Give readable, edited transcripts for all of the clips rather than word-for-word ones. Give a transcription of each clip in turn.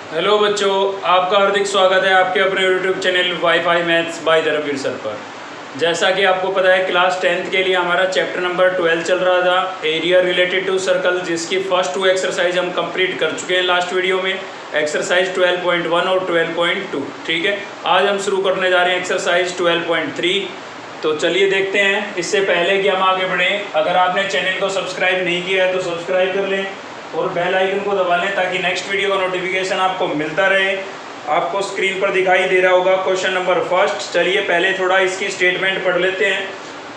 Hello बच्चों, आपका हार्दिक स्वागत है आपके अपने YouTube channel WiFi maths by Dharmveer sir पर। जैसा कि आपको पता है, क्लास 10th के लिए हमारा चैप्टर नंबर 12 चल रहा था, एरिया रिलेटेड टू सर्कल, जिसकी फर्स्ट 2 एक्सरसाइज हम कंप्लीट कर चुके हैं लास्ट वीडियो में, एक्सरसाइज 12.1 और 12.2। ठीक है, आज हम शुरू करने जा रहे हैं एक्सरसाइज 12.3। तो चलिए देखते हैं। इससे पहले कि हम आगे बढ़ें, अगर आपने चैनल को सब्सक्राइब नहीं किया है तो सब्सक्राइब कर लें और बेल आइकन को दबा लें ताकि नेक्स्ट वीडियो का नोटिफिकेशन आपको मिलता रहे। आपको स्क्रीन पर दिखाई दे रहा होगा क्वेश्चन नंबर फर्स्ट। चलिए पहले थोड़ा इसकी स्टेटमेंट पढ़ लेते हैं।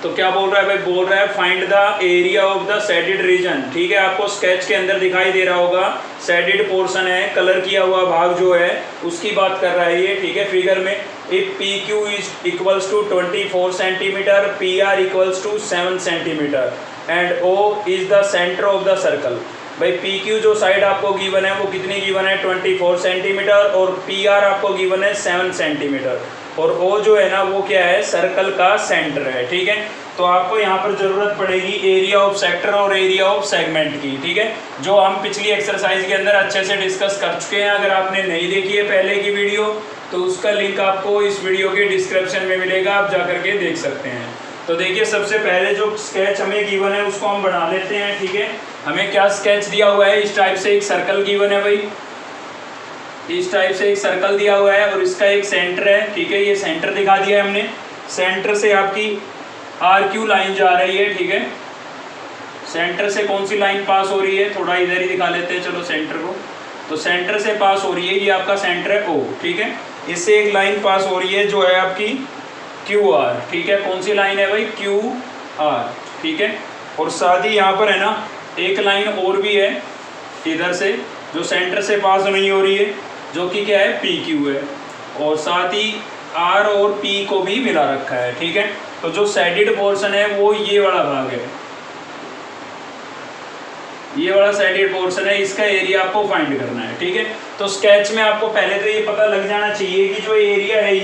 तो क्या बोल रहा है भाई? बोल रहा है find the area of the shaded region. ठीक है, आपको स्केच के अंदर दिखाई दे रहा होगा शेडेड पोर्शन है, कलर किया हुआ भाग जो है उसकी बात कर रहा है ये। ठीक है, फिगर में if P Q is equals to 24 centimetre, P R equals to 7 centimetre and O is the centre of the circle. भाई पी क्यू जो साइड आपको गिवन है वो कितनी गिवन है? 24 सेंटीमीटर और पी आर आपको गिवन है 7 सेंटीमीटर और ओ जो है ना वो क्या है? सर्कल का सेंटर है। ठीक है, तो आपको यहाँ पर ज़रूरत पड़ेगी एरिया ऑफ सेक्टर और एरिया ऑफ सेगमेंट की। ठीक है, जो हम पिछली एक्सरसाइज के अंदर अच्छे से डिस्कस कर चुके हैं। अगर आपने नहीं देखी है पहले की वीडियो तो उसका लिंक आपको इस वीडियो के डिस्क्रिप्शन में मिलेगा, आप जा करके देख सकते हैं। तो देखिए, सबसे पहले जो स्केच हमें गिवन है उसको हम बना लेते हैं। ठीक है, हमें क्या स्केच दिया हुआ है? इस टाइप से एक सर्कल गिवन है भाई, इस टाइप से एक सर्कल दिया हुआ है और इसका एक सेंटर है। ठीक है, ये सेंटर दिखा दिया है हमने। सेंटर से आपकी आर क्यू लाइन जा रही है। ठीक है, सेंटर से कौन सी लाइन पास हो रही है? थोड़ा इधर ही दिखा लेते हैं चलो सेंटर को। तो सेंटर से पास हो रही है, ये आपका सेंटर है ओ। ठीक है, इससे एक लाइन पास हो रही है जो है आपकी क्यू आर। ठीक है, कौन सी लाइन है भाई? Q R. ठीक है, और साथ ही यहाँ पर है ना एक लाइन और भी है इधर से जो सेंटर से पास नहीं हो रही है, जो कि क्या है? पी क्यू है। और साथ ही आर और पी को भी मिला रखा है। ठीक है, तो जो शेडेड पोर्शन है वो ये वाला भाग है, ये वाला शेडेड पोर्शन है, इसका एरिया आपको फाइंड करना है। ठीक है, तो स्केच में आपको पहले तो ये पता लग जाना चाहिए कि जो एरिया है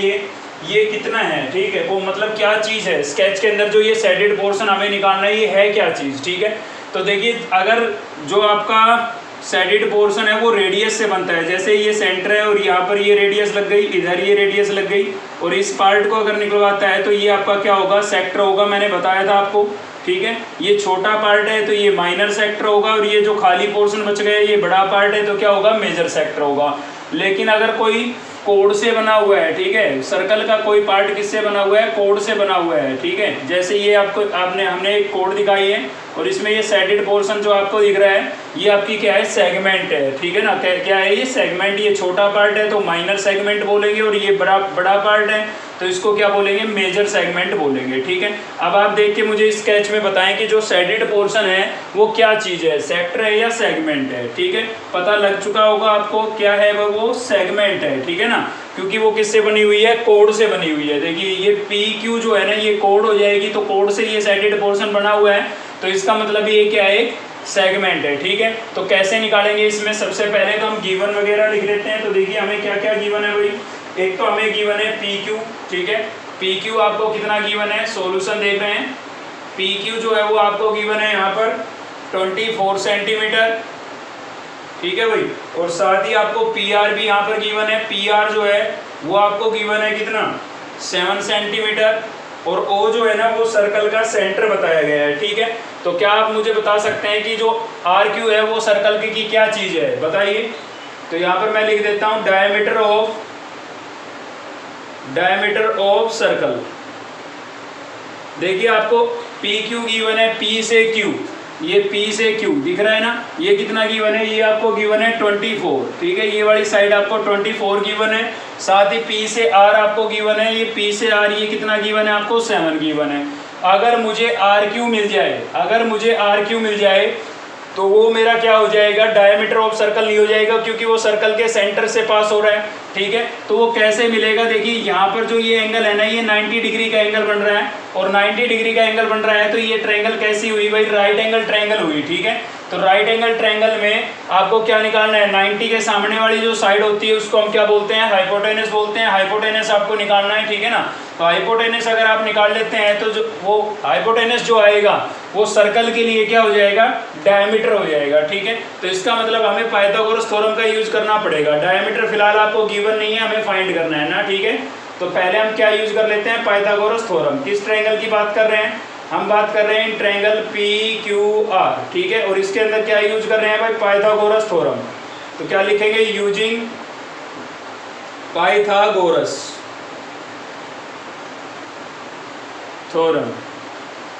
ये कितना है। ठीक है, वो मतलब क्या चीज़ है स्केच के अंदर, जो ये शेडेड पोर्शन हमें निकालना है ये है क्या चीज़। ठीक है, तो देखिए, अगर जो आपका शेडेड पोर्शन है वो रेडियस से बनता है, जैसे ये सेंटर है और यहाँ पर ये रेडियस लग गई, इधर ये रेडियस लग गई और इस पार्ट को अगर निकलवाता है तो ये आपका क्या होगा? सेक्टर होगा। मैंने बताया था आपको। ठीक है, ये छोटा पार्ट है तो ये माइनर सेक्टर होगा और ये जो खाली पोर्शन बच गया ये बड़ा पार्ट है तो क्या होगा? मेजर सेक्टर होगा। लेकिन अगर कोई कोड से बना हुआ है, ठीक है, सर्कल का कोई पार्ट किससे बना हुआ है? कोड से बना हुआ है। ठीक है, जैसे ये आपको हमने एक कोड दिखाई है और इसमें ये शेडेड पोर्शन जो आपको दिख रहा है ये आपकी क्या है? सेगमेंट है। ठीक है ना, क्या है ये? सेगमेंट। ये छोटा पार्ट है तो माइनर सेगमेंट बोलेंगे और ये बड़ा पार्ट है तो इसको क्या बोलेंगे? मेजर सेगमेंट बोलेंगे। ठीक है, अब आप देख के मुझे स्केच में बताएं कि जो शेडेड पोर्शन है वो क्या चीज़ है? सेक्टर है या सेगमेंट है? ठीक है, पता लग चुका होगा आपको क्या है वो सेगमेंट है। ठीक है ना, क्योंकि वो किससे बनी हुई है? कोड से बनी हुई है। देखिए, ये पी क्यू जो है ना ये कोड हो जाएगी, तो कोड से ये शेडेड पोर्शन बना हुआ है तो इसका मतलब ये क्या है? एक सेगमेंट है। ठीक है, तो कैसे निकालेंगे इसमें? सबसे पहले तो हम गिवन वगैरह लिख लेते हैं। तो देखिए, हमें क्या क्या गिवन है भाई? एक तो हमें गिवन है पी क्यू। ठीक है, पी क्यू आपको कितना गिवन है? सॉल्यूशन देख रहे हैं। पी क्यू जो है वो आपको गिवन है यहाँ पर 24 सेंटीमीटर। ठीक है भाई, और साथ ही आपको पी आर भी यहाँ पर गिवन है। पी आर जो है वो आपको गिवन है कितना? 7 सेंटीमीटर और ओ जो है ना वो सर्कल का सेंटर बताया गया है। ठीक है, तो क्या आप मुझे बता सकते हैं कि जो आर क्यू है वो सर्कल की क्या चीज़ है? बताइए। तो यहाँ पर मैं लिख देता हूँ डायमीटर ऑफ सर्कल। देखिए, आपको पी क्यू गिवन है, पी से क्यू, ये पी से क्यू दिख रहा है ना, ये कितना गिवन है? ये आपको गिवन है 24। ठीक है, ये वाली साइड आपको 24 गिवन है। साथ ही पी से आर आपको गिवन है, ये पी से आर ये कितना गिवन है? आपको 7 गिवन है। अगर मुझे आर क्यू मिल जाए तो वो मेरा क्या हो जाएगा? डायमीटर ऑफ सर्कल नहीं हो जाएगा, क्योंकि वो सर्कल के सेंटर से पास हो रहा है। ठीक है, तो वो कैसे मिलेगा? देखिए, यहाँ पर जो ये एंगल है ना ये 90 डिग्री का एंगल बन रहा है और 90 डिग्री का एंगल बन रहा है तो ये ट्रायंगल कैसी हुई भाई? राइट एंगल ट्रायंगल हुई। ठीक है, तो राइट एंगल ट्रायंगल में आपको क्या निकालना है, 90 के सामने वाली जो साइड होती है उसको हम क्या बोलते हैं, हाइपोटेनस बोलते हैं। हाइपोटेनस आपको निकालना है, ठीक है ना। तो हाइपोटेनस अगर आप निकाल लेते हैं तो जो वो हाइपोटेनस जो आएगा वो सर्कल के लिए क्या हो जाएगा, डायमीटर हो जाएगा, ठीक है। तो इसका मतलब हमें पाइथागोरस थ्योरम का यूज करना पड़ेगा। डायमीटर फिलहाल आपको गिवन नहीं है, हमें फाइंड करना है ना, ठीक है। तो पहले हम क्या यूज कर लेते हैं, पाइथागोरस थ्योरम। किस ट्रायंगल की बात कर रहे हैं, हम बात कर रहे हैं ट्रायंगल PQR, ठीक है। और इसके अंदर क्या यूज कर रहे हैं भाई, पाइथागोरस थ्योरम। तो क्या लिखेंगे, यूजिंग पाइथागोरस थ्योरम,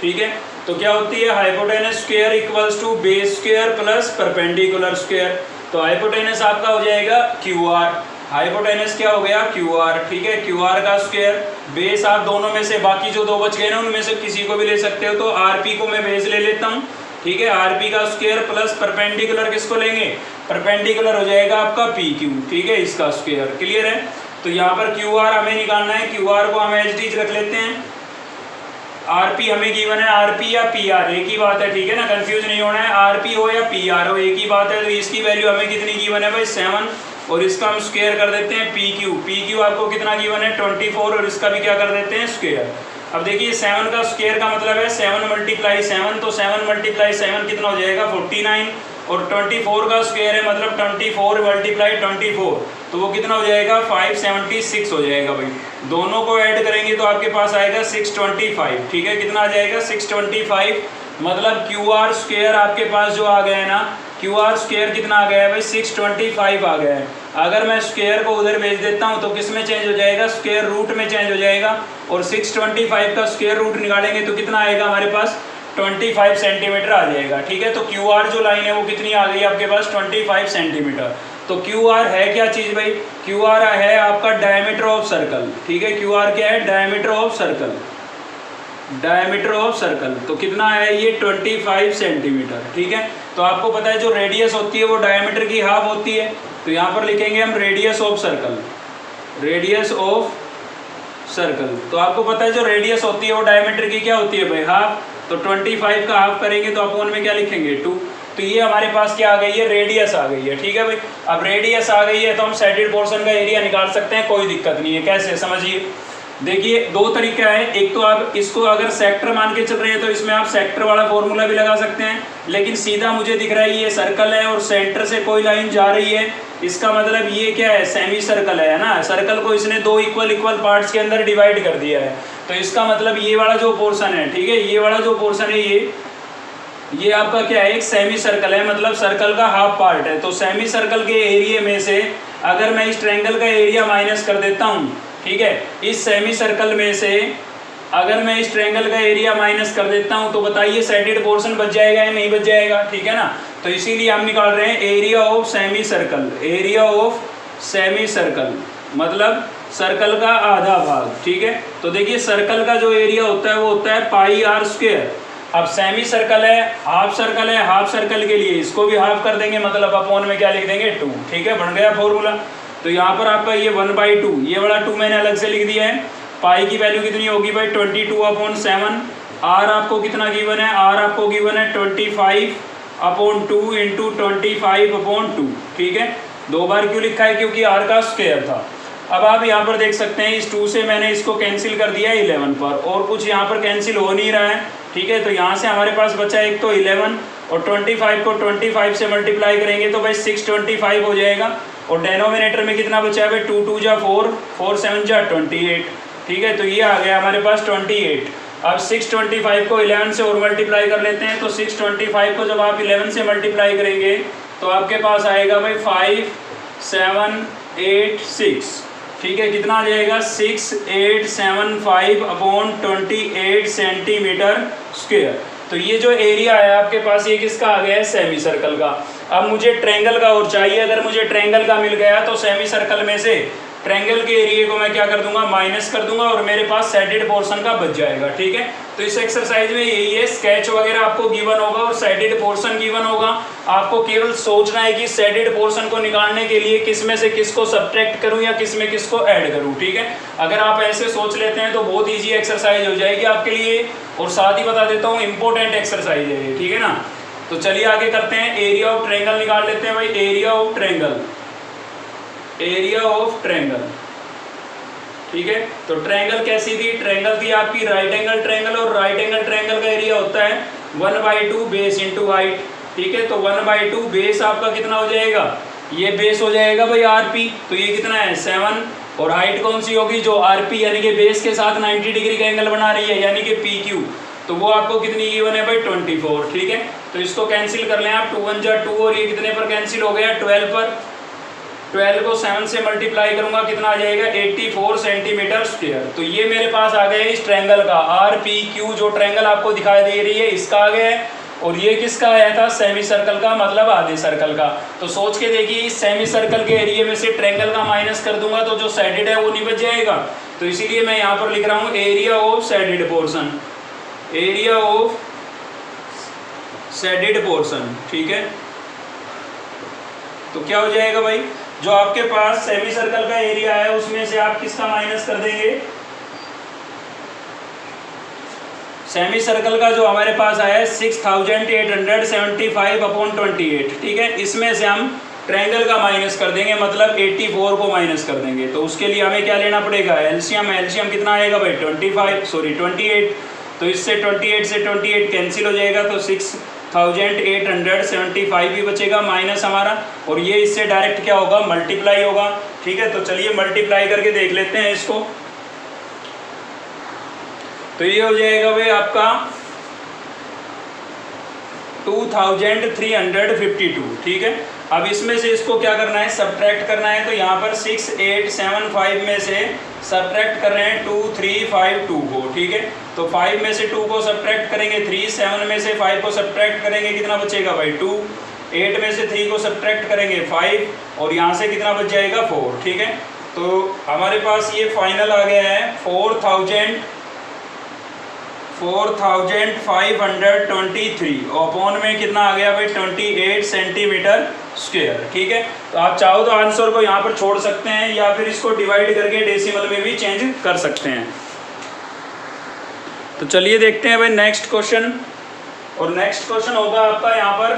ठीक है। तो क्या होती है, hypotenuse square equals to base square plus perpendicular square. तो हाइपोटेनस आपका हो जाएगा QR, हाइपोटेनस क्या हो गया, QR, ठीक है। QR का स्क्वायर, बेस आप दोनों में से बाकी जो दो बच गए ना उनमें से किसी को भी ले सकते हो। तो RP को मैं बेस ले लेता हूँ, ठीक है। RP का स्क्वायर प्लस परपेंडिकुलर किसको लेंगे, परपेंडिकुलर हो जाएगा आपका PQ, ठीक है, इसका स्क्वायर। क्लियर है। तो यहाँ पर QR हमें निकालना है, QR को हम एज इट इज रख लेते हैं। RP हमें गिवन है, RP या PR एक ही बात है, ठीक है ना, कंफ्यूज नहीं होना है। RP हो या PR हो एक ही बात है। तो इसकी वैल्यू हमें कितनी गिवन है भाई, 7, और इसका हम स्क्वायर कर देते हैं PQ आपको कितना गिवन है, 24, और इसका भी क्या कर देते हैं, स्क्वायर। अब देखिए 7 का स्क्वायर का मतलब है 7 × 7, तो 7 × 7 कितना हो जाएगा, 49, और 24 का स्क्वायर है मतलब 24 × 24, तो वो कितना हो जाएगा, 576 हो जाएगा भाई। दोनों को ऐड करेंगे तो आपके पास आएगा 625, ठीक है। कितना आ जाएगा, 625, मतलब QR स्क्वायर आपके पास जो आ गया है ना, QR स्क्वायर कितना आ गया है भाई, 625 आ गया है। अगर मैं स्क्वायर को उधर भेज देता हूँ तो किस में चेंज हो जाएगा, स्क्वायर रूट में चेंज हो जाएगा, और 625 का स्क्वायर रूट निकालेंगे तो कितना आएगा हमारे पास, 25 सेंटीमीटर आ जाएगा, ठीक है। तो QR जो लाइन है वो कितनी आ गई आपके पास, 25 सेंटीमीटर। तो QR है क्या चीज़ भाई, QR है आपका डायमीटर ऑफ सर्कल, ठीक है। QR क्या है, diameter of circle, diameter of circle. तो कितना है ये, 25 सेंटीमीटर, ठीक है। तो आपको पता है जो रेडियस होती है वो डायमीटर की हाफ होती है। तो यहाँ पर लिखेंगे हम radius of circle, radius of circle. तो आपको पता है जो रेडियस होती है वो डायमीटर की क्या होती है भाई, हाफ। तो 25 का हाफ करेंगे तो अपन में क्या लिखेंगे, 2। तो ये हमारे पास क्या आ गई है, रेडियस आ गई है, ठीक है भाई। अब रेडियस आ गई है तो हम सैडेड पोर्शन का एरिया निकाल सकते हैं, कोई दिक्कत नहीं है। कैसे, समझिए। देखिए दो तरीका है, एक तो आप इसको अगर सेक्टर मान के चल रहे हैं तो इसमें आप सेक्टर वाला फॉर्मूला भी लगा सकते हैं, लेकिन सीधा मुझे दिख रहा है ये सर्कल है और सेंटर से कोई लाइन जा रही है, इसका मतलब ये क्या है, सेमी सर्कल है ना। सर्कल को इसने दो इक्वल पार्ट्स के अंदर डिवाइड कर दिया है। तो इसका मतलब ये वाला जो पोर्शन है, ठीक है, ये वाला जो पोर्शन है ये आपका क्या है, एक सेमी सर्कल है, मतलब सर्कल का हाफ पार्ट है। तो सेमी सर्कल के एरिया में से अगर मैं इस ट्रायंगल का एरिया माइनस कर देता हूँ, ठीक है, इस सेमी सर्कल में से अगर मैं इस ट्रायंगल का एरिया माइनस कर देता हूँ तो बताइए सैडेड पोर्शन बच जाएगा या नहीं बच जाएगा, ठीक है ना। तो इसीलिए हम निकाल रहे हैं area of semi circle, area of semi circle मतलब सर्कल का आधा भाग, ठीक है। तो देखिए सर्कल का जो एरिया होता है वो होता है πr²। अब सेमी सर्कल है, हाफ सर्कल है, हाफ सर्कल के लिए इसको भी हाफ कर देंगे, मतलब अपॉन में क्या लिख देंगे, 2, ठीक है, बन गया फॉर्मूला। तो यहाँ पर आपका ये 1/2, ये वाला 2 मैंने अलग से लिख दिया है। पाई की वैल्यू कितनी होगी भाई, 22/7। आर आपको कितना गिवन है, आर आपको गिवन है 25/2 इंटू 25/2, ठीक है। 2 बार क्यों लिखा है, क्योंकि आर का स्क्वायर था। अब आप यहाँ पर देख सकते हैं इस 2 से मैंने इसको कैंसिल कर दिया है 11 पर, और कुछ यहाँ पर कैंसिल हो नहीं रहा है, ठीक है। तो यहाँ से हमारे पास बचा एक तो 11, और 25 को 25 से मल्टीप्लाई करेंगे तो भाई 625 हो जाएगा। और डेनोमिनेटर में कितना बचा है भाई, 2 2 जा 4, 4 7 जा 28, ठीक है। तो ये आ गया हमारे पास 28। अब 625 को 11 से और मल्टीप्लाई कर लेते हैं। तो 625 को जब आप 11 से मल्टीप्लाई करेंगे तो आपके पास आएगा भाई 5786, ठीक है। कितना आ जाएगा, 6875/28 सेंटीमीटर स्क्वायर। तो ये जो एरिया है आपके पास ये किसका आ गया है, सेमी सर्कल का। अब मुझे ट्रायंगल का और चाहिए, अगर मुझे ट्रायंगल का मिल गया तो सेमी सर्कल में से ट्रायंगल के एरिया को मैं क्या कर दूंगा, माइनस कर दूंगा, और मेरे पास सैडेड पोर्शन का बच जाएगा, ठीक है। तो इस एक्सरसाइज में यही है, स्केच वगैरह आपको गिवन होगा और सैडेड पोर्शन गिवन होगा। आपको केवल सोचना है कि सैडेड पोर्शन को निकालने के लिए किस में से किसको सब्ट्रैक्ट करूं या किस में किसको ऐड करूं, ठीक है। अगर आप ऐसे सोच लेते हैं तो बहुत ईजी एक्सरसाइज हो जाएगी आपके लिए। और साथ ही बता देता हूँ इंपॉर्टेंट एक्सरसाइज है ये, ठीक है ना। तो चलिए आगे करते हैं, एरिया ऑफ ट्रायंगल निकाल लेते हैं भाई। Area of triangle, area of triangle, ठीक है। तो ट्रायंगल कैसी थी? ट्रायंगल थी आपकी राइट एंगल ट्रायंगल, और राइट एंगल ट्रायंगल का एरिया होता है 1/2 बेस इंटू हाइट, ठीक है। तो 1/2 बेस आपका कितना हो जाएगा? ये बेस हो जाएगा भाई RP, तो ये कितना है 7, और हाइट कौन सी होगी? जो RP यानी कि बेस के साथ 90 डिग्री का एंगल बना रही है, यानी कि PQ, तो वो आपको कितनी गिवन है भाई 24, ठीक है। तो इसको कैंसिल कर लें आप, 2 1 जा 2, और ये कितने पर कैंसिल हो गया? 12 पर। 12 को 7 से मल्टीप्लाई करूंगा, कितना आ जाएगा? 84 सेंटीमीटर स्क्वायर। तो ये मेरे पास आ गया इस ट्रायंगल का RPQ, जो ट्रायंगल आपको दिखाई दे रही है इसका आ गया है। और ये किसका आया था? सेमी सर्कल का, मतलब आधे सर्कल का। तो सोच के देखिए, इस सेमी सर्कल के एरिया में से ट्रायंगल का माइनस कर दूंगा तो जो साइडेड है वो नहीं बच जाएगा। तो इसीलिए मैं यहाँ पर लिख रहा हूँ area of shaded portion, area of shaded portion, ठीक है। तो क्या हो जाएगा भाई? जो आपके पास सेमी सर्कल का एरिया है उसमें से आप किसका माइनस कर देंगे? सेमी सर्कल का जो हमारे पास आया है 6875/28, ठीक है। इसमें से हम ट्रायंगल का माइनस कर देंगे, मतलब 84 को माइनस कर देंगे। तो उसके लिए हमें क्या लेना पड़ेगा? एलसीएम। एलसीएम कितना आएगा भाई? 28। तो इससे 28 से 28 कैंसिल हो जाएगा, तो 6875 भी बचेगा माइनस हमारा, और ये इससे डायरेक्ट क्या होगा? मल्टीप्लाई होगा, ठीक है। तो चलिए मल्टीप्लाई करके देख लेते हैं इसको। तो ये हो जाएगा भाई आपका 2352, ठीक है। अब इसमें से इसको क्या करना है? सब्ट्रैक्ट करना है। तो यहाँ पर 6875 में से सब्ट्रैक्ट कर रहे हैं 2352 को, ठीक है। तो 5 में से 2 को सब्ट्रैक्ट करेंगे 3, 7 में से 5 को सब्ट्रैक्ट करेंगे, कितना बचेगा भाई 2, 8 में से 3 को सब्ट्रैक्ट करेंगे 5, और यहाँ से कितना बच जाएगा 4, ठीक है। तो हमारे पास ये फाइनल आ गया है 4523, अपॉन में कितना आ गया भाई 28 सेंटीमीटर स्क्वायर, ठीक है। तो आप चाहो तो आंसर को यहाँ पर छोड़ सकते हैं, या फिर इसको डिवाइड करके डेसिमल में भी चेंज कर सकते हैं। तो चलिए देखते हैं भाई नेक्स्ट क्वेश्चन। और नेक्स्ट क्वेश्चन होगा आपका यहाँ पर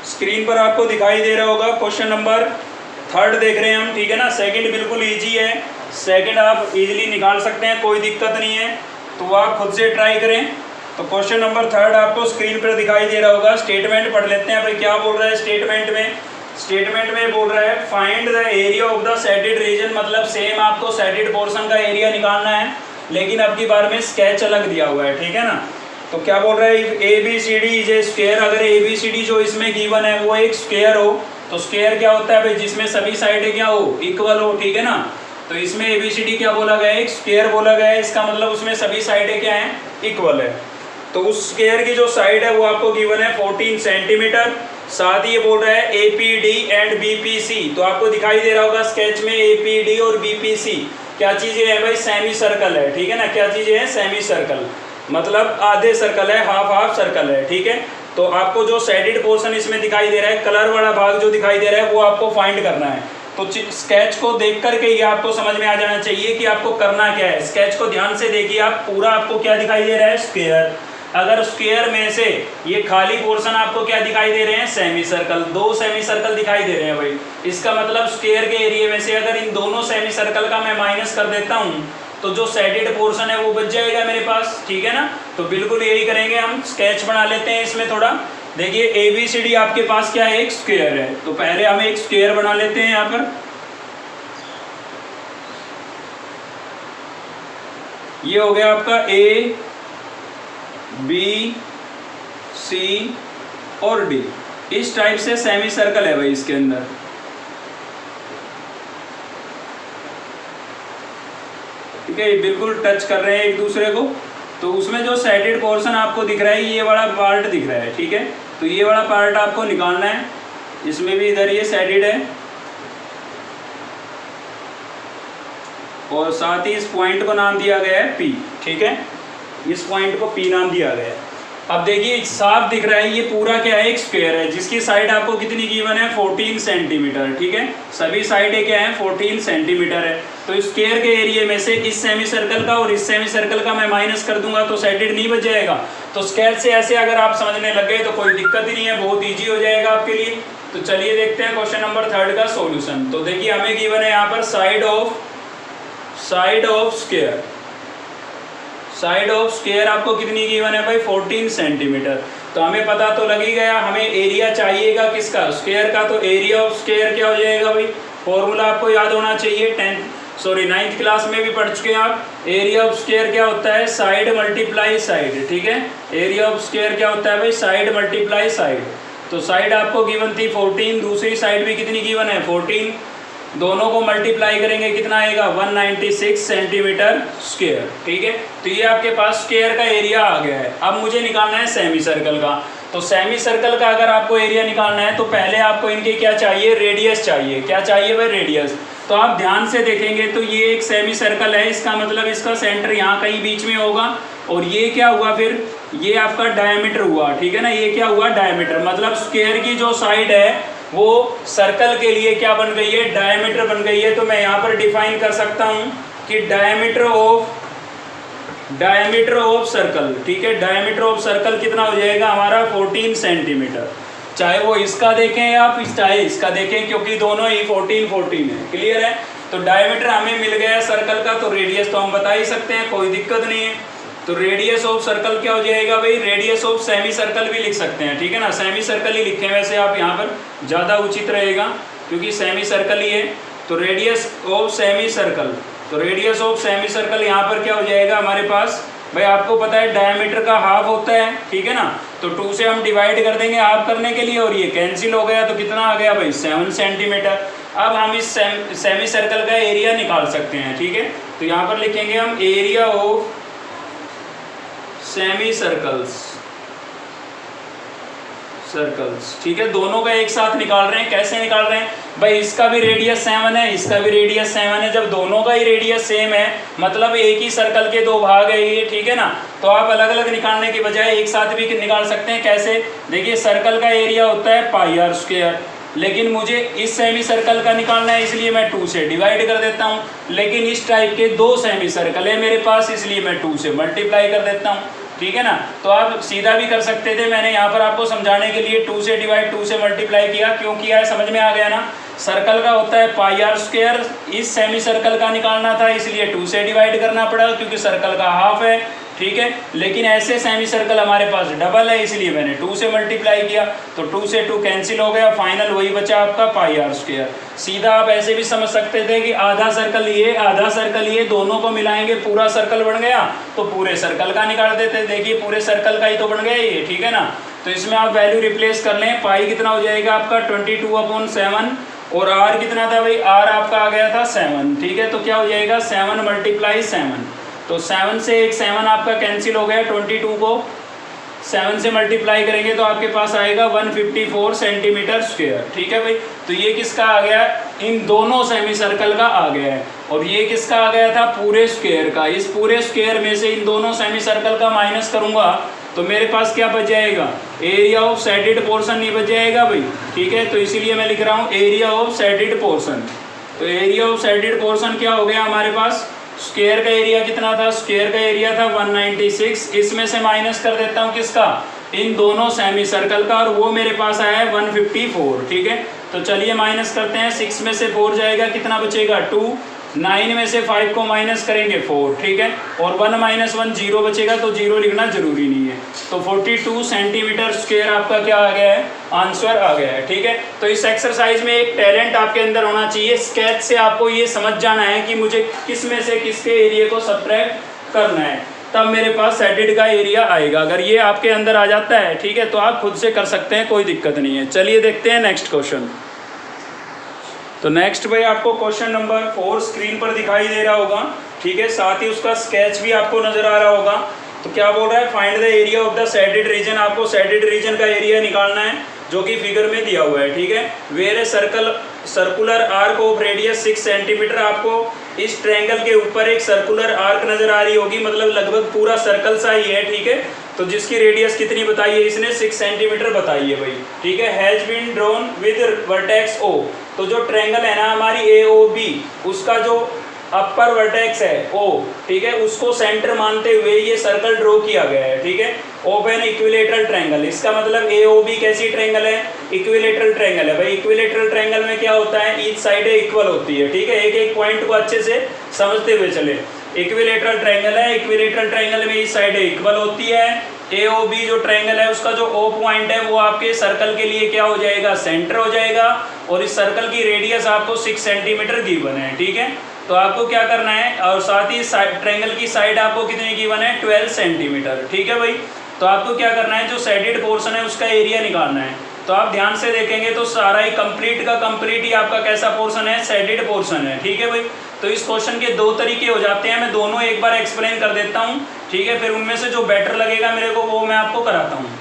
स्क्रीन पर आपको दिखाई दे रहा होगा, क्वेश्चन नंबर 3 देख रहे हैं हम, ठीक है ना। सेकंड बिल्कुल इजी है, सेकंड आप इजीली निकाल सकते हैं, कोई दिक्कत नहीं है। तो आप खुद से ट्राई करें। तो क्वेश्चन नंबर 3 आपको स्क्रीन पर दिखाई दे रहा होगा। स्टेटमेंट पढ़ लेते हैं भाई, क्या बोल रहा है स्टेटमेंट में? स्टेटमेंट में बोल रहा है find the area of the shaded region, मतलब सेम आपको सैडेड पोर्शन का एरिया निकालना है, लेकिन अब की बार में स्केच अलग दिया हुआ है, ठीक है ना। तो क्या बोल रहा है? ABCD is a square. अगर ABCD जो इसमें गिवन है वो एक स्क्वायर हो, तो स्क्वायर क्या होता है भाई? जिसमें सभी साइडें क्या हो? इक्वल हो, ठीक है ना। तो इसमें ABCD क्या बोला गया है? एक स्क्वायर बोला गया है, इसका मतलब उसमें सभी साइडें क्या हैं? इक्वल है। तो उस स्क्वायर की जो साइड है वो आपको गिवन है 14 सेंटीमीटर। साथ ही ये बोल रहा है APD एंड BPC। तो आपको दिखाई दे रहा होगा स्केच में APD और BPC क्या चीज़ें हैं भाई? सेमी सर्कल है, ठीक है ना। क्या चीज़ें हैं? सेमी सर्कल, मतलब आधे सर्कल है, हाफ सर्कल है, ठीक है। तो आपको जो सैडेड पोर्शन इसमें दिखाई दे रहा है, कलर वाला भाग जो दिखाई दे रहा है, वो आपको फाइंड करना है। तो स्केच को देख करके ये आपको समझ में आ जाना चाहिए कि आपको करना क्या है। स्केच को ध्यान से देखिए आप, पूरा आपको क्या दिखाई दे रहा है? स्क्वायर। अगर स्क्वायर में से ये खाली पोर्शन आपको क्या दिखाई दे रहे हैं? Semi circle. 2 सेमी सर्कल दिखाई दे रहे हैं भाई। इसका मतलब स्क्वायर के एरिया में से अगर इन दोनों सेमी सर्कल का मैं माइनस कर देता हूँ तो जो सैडेड पोर्शन है वो बच जाएगा मेरे पास, ठीक है ना। तो बिल्कुल यही करेंगे हम। स्केच बना लेते हैं इसमें थोड़ा। देखिए ABCD आपके पास क्या है? एक स्क्वायर है। तो पहले हम एक स्क्वायर बना लेते हैं यहाँ पर। ये हो गया आपका ABCD और D। इस टाइप से सेमी सर्कल है भाई इसके अंदर। ठीक है, ये बिल्कुल टच कर रहे हैं एक दूसरे को। तो उसमें जो सैडेड पोर्शन आपको दिख रहा है, ये वाला पार्ट दिख रहा है, ठीक है। तो ये वाला पार्ट आपको निकालना है। इसमें भी इधर ये सैडेड है, और साथ ही इस पॉइंट को नाम दिया गया है P, ठीक है। इस पॉइंट को P नाम दिया गया है। अब देखिए साफ दिख रहा है ये पूरा क्या है, एक स्क्वायर है जिसकी साइड आपको कितनी गिवन है, 14 सेंटीमीटर। ठीक है, सभी साइडें क्या है, 14 सेंटीमीटर है। तो स्क्वायर के एरिया में से इस सेमी सर्कल का और इस सेमी सर्कल का मैं माइनस कर दूंगा तो साइडेड नहीं बच जाएगा। तो स्केच से ऐसे अगर आप समझने लग गए तो कोई दिक्कत ही नहीं है, बहुत ईजी हो जाएगा आपके लिए। तो चलिए देखते हैं क्वेश्चन नंबर 3 का सॉल्यूशन। तो देखिए हमें गिवन है यहाँ पर side of square, side of square आपको कितनी गिवन है भाई, 14 सेंटीमीटर। तो हमें पता तो लग ही गया, हमें एरिया चाहिएगा किसका, स्क्वायर का। तो एरिया ऑफ स्क्वायर क्या हो जाएगा भाई, फॉर्मूला आपको याद होना चाहिए, 9th क्लास में भी पढ़ चुके हैं आप। एरिया ऑफ स्क्वायर क्या होता है, साइड मल्टीप्लाई साइड। ठीक है, एरिया ऑफ स्क्वायर क्या होता है भाई, साइड मल्टीप्लाई साइड। तो साइड आपको गिवन थी 14, दूसरी साइड भी कितनी गिवन है, 14। दोनों को मल्टीप्लाई करेंगे कितना आएगा, 196 सेंटीमीटर स्क्वायर। ठीक है, तो ये आपके पास स्क्वायर का एरिया आ गया है। अब मुझे निकालना है सेमी सर्कल का। तो सेमी सर्कल का अगर आपको एरिया निकालना है तो पहले आपको इनके क्या चाहिए, रेडियस चाहिए। क्या चाहिए भाई, रेडियस। तो आप ध्यान से देखेंगे तो ये एक सेमी सर्कल है, इसका मतलब इसका सेंटर यहाँ कहीं बीच में होगा। और ये क्या हुआ फिर, ये आपका डायमीटर हुआ। ठीक है ना, ये क्या हुआ, डायमीटर। मतलब स्क्वायर की जो साइड है वो सर्कल के लिए क्या बन गई है, डायमीटर बन गई है। तो मैं यहाँ पर डिफाइन कर सकता हूँ कि डायमीटर ऑफ सर्कल। ठीक है, डायमीटर ऑफ सर्कल कितना हो जाएगा हमारा, 14 सेंटीमीटर। चाहे वो इसका देखें या चाहे इसका देखें, क्योंकि दोनों ही 14 है। क्लियर है। तो डायमीटर हमें मिल गया सर्कल का, तो रेडियस तो हम बता ही सकते हैं, कोई दिक्कत नहीं है। तो रेडियस ऑफ सर्कल क्या हो जाएगा भाई, रेडियस ऑफ सेमी सर्कल भी लिख सकते हैं। ठीक है ना, सेमी सर्कल ही लिखें वैसे आप यहाँ पर, ज़्यादा उचित रहेगा क्योंकि सेमी सर्कल ही है। तो रेडियस ऑफ सेमी सर्कल, तो रेडियस ऑफ सेमी सर्कल यहाँ पर क्या हो जाएगा हमारे पास भाई, आपको पता है डायमीटर का हाफ होता है। ठीक है ना, तो 2 से हम डिवाइड कर देंगे हाफ करने के लिए, और ये कैंसिल हो गया तो कितना आ गया भाई, 7 सेंटीमीटर। अब हम इस सेमी सर्कल का एरिया निकाल सकते हैं। ठीक है, तो यहाँ पर लिखेंगे हम एरिया ऑफ सेमी सर्कल्स। ठीक है, दोनों का एक साथ निकाल रहे हैं। कैसे निकाल रहे हैं भाई, इसका भी रेडियस 7 है, इसका भी रेडियस 7 है। जब दोनों का ही रेडियस सेम है मतलब एक ही सर्कल के 2 भाग है ये। ठीक है ना, तो आप अलग अलग निकालने की बजाय एक साथ भी निकाल सकते हैं। कैसे, देखिए सर्कल का एरिया होता है पाई आर स्क्वायर, लेकिन मुझे इस सेमी सर्कल का निकालना है इसलिए मैं 2 से डिवाइड कर देता हूँ। लेकिन इस टाइप के 2 सेमी सर्कल है मेरे पास, इसलिए मैं 2 से मल्टीप्लाई कर देता हूँ। ठीक है ना, तो आप सीधा भी कर सकते थे, मैंने यहाँ पर आपको समझाने के लिए 2 से डिवाइड 2 से मल्टीप्लाई किया। क्यों किया है समझ में आ गया ना। सर्कल का होता है पाई आर स्क्वायर, इस सेमी सर्कल का निकालना था इसलिए 2 से डिवाइड करना पड़ा क्योंकि सर्कल का हाफ है। ठीक है, लेकिन ऐसे सेमी सर्कल हमारे पास डबल है इसलिए मैंने 2 से मल्टीप्लाई किया। तो 2 से 2 कैंसिल हो गया, फाइनल वही बचा आपका पाई आर स्क्वायर। सीधा आप ऐसे भी समझ सकते थे कि आधा सर्कल ये आधा सर्कल ये, दोनों को मिलाएंगे पूरा सर्कल बन गया, तो पूरे सर्कल का निकाल देते। देखिए पूरे सर्कल का ही तो बन गया ये। ठीक है ना, तो इसमें आप वैल्यू रिप्लेस कर लें। पाई कितना हो जाएगा आपका 22/7, और आर कितना था भाई, आर आपका आ गया था 7। ठीक है, तो क्या हो जाएगा 7 × 7, तो 7 से एक 7 आपका कैंसिल हो गया। 22 को 7 से मल्टीप्लाई करेंगे तो आपके पास आएगा 154 सेंटीमीटर स्क्वायर। ठीक है भाई, तो ये किसका आ गया, इन दोनों सेमी सर्कल का आ गया है। और ये किसका आ गया था, पूरे स्क्वायर का। इस पूरे स्क्वायर में से इन दोनों सेमी सर्कल का माइनस करूंगा तो मेरे पास क्या बच जाएगा, एरिया ऑफ सेडेड पोर्शन नहीं बच जाएगा भाई। ठीक है, तो इसीलिए मैं लिख रहा हूँ एरिया ऑफ सेडेड पोर्शन। तो एरिया ऑफ सेडेड पोर्शन क्या हो गया हमारे पास, स्क्वायर का एरिया कितना था, स्क्वायर का एरिया था 196। इसमें से माइनस कर देता हूँ किसका, इन दोनों सेमी सर्कल का, और वो मेरे पास आया है 154। ठीक है, तो चलिए माइनस करते हैं। 6 में से 4 जाएगा, कितना बचेगा 2। 9 में से 5 को माइनस करेंगे 4। ठीक है, और 1 - 1 0 बचेगा, तो 0 लिखना जरूरी नहीं है। तो 42 सेंटीमीटर स्क्वायर आपका क्या आ गया है, आंसर आ गया है। ठीक है, तो इस एक्सरसाइज में एक टैलेंट आपके अंदर होना चाहिए। स्केच से आपको ये समझ जाना है कि मुझे किस में से किसके एरिया को सब्ट्रैक्ट करना है, तब मेरे पास सेडेड का एरिया आएगा। अगर ये आपके अंदर आ जाता है, ठीक है, तो आप खुद से कर सकते हैं, कोई दिक्कत नहीं है। चलिए देखते हैं नेक्स्ट क्वेश्चन। तो नेक्स्ट भाई आपको क्वेश्चन नंबर 4 स्क्रीन पर दिखाई दे रहा होगा। ठीक है, साथ ही उसका स्केच भी आपको नजर आ रहा होगा। तो क्या बोल रहा है, find the area of the shaded region. आपको सेडेड रीजन का एरिया निकालना है जो कि फिगर में दिया हुआ है। ठीक है, where a circular arc of radius 6 centimetre. आपको इस ट्रायंगल के ऊपर एक सर्कुलर आर्क नजर आ रही होगी, मतलब लगभग पूरा सर्कल सा ही है। ठीक है, तो जिसकी रेडियस कितनी बताई है इसने 6 सेंटीमीटर बताई है भाई, ठीक है। Has been drawn with vertex O, तो जो ट्रायंगल है ना हमारी AOB, उसका जो अपर वर्टेक्स है O, ठीक है, उसको सेंटर मानते हुए ये सर्कल ड्रॉ किया गया है, ठीक है। ओपन इक्विलेटरल ट्रायंगल, इसका मतलब AOB कैसी ट्रायंगल है, इक्विलेटरल ट्रायंगल है भाई। इक्विलेटरल ट्रायंगल में क्या होता है, ईच साइड इक्वल होती है, ठीक है। एक एक पॉइंट को अच्छे से समझते हुए चले। इक्विलेटरल ट्रायंगल है, इक्विलेटरल ट्रायंगल में ईच साइड इक्वल होती है। AOB जो ट्रायंगल है उसका जो O पॉइंट है वो आपके सर्कल के लिए क्या हो जाएगा, सेंटर हो जाएगा। और इस सर्कल की रेडियस आपको 6 सेंटीमीटर गिवन है, ठीक है। तो आपको क्या करना है, और साथ ही ट्रायंगल की साइड आपको कितनी गिवन है, 12 सेंटीमीटर, ठीक है भाई। तो आपको क्या करना है, जो शेडेड पोर्शन है उसका एरिया निकालना है। तो आप ध्यान से देखेंगे तो सारा ही कंप्लीट का कंप्लीट ही आपका कैसा पोर्शन है, शेडेड पोर्शन है, ठीक है भाई। तो इस क्वेश्चन के दो तरीके हो जाते हैं, मैं दोनों एक बार एक्सप्लेन कर देता हूँ, ठीक है। फिर उनमें से जो बेटर लगेगा मेरे को वो मैं आपको कराता हूँ।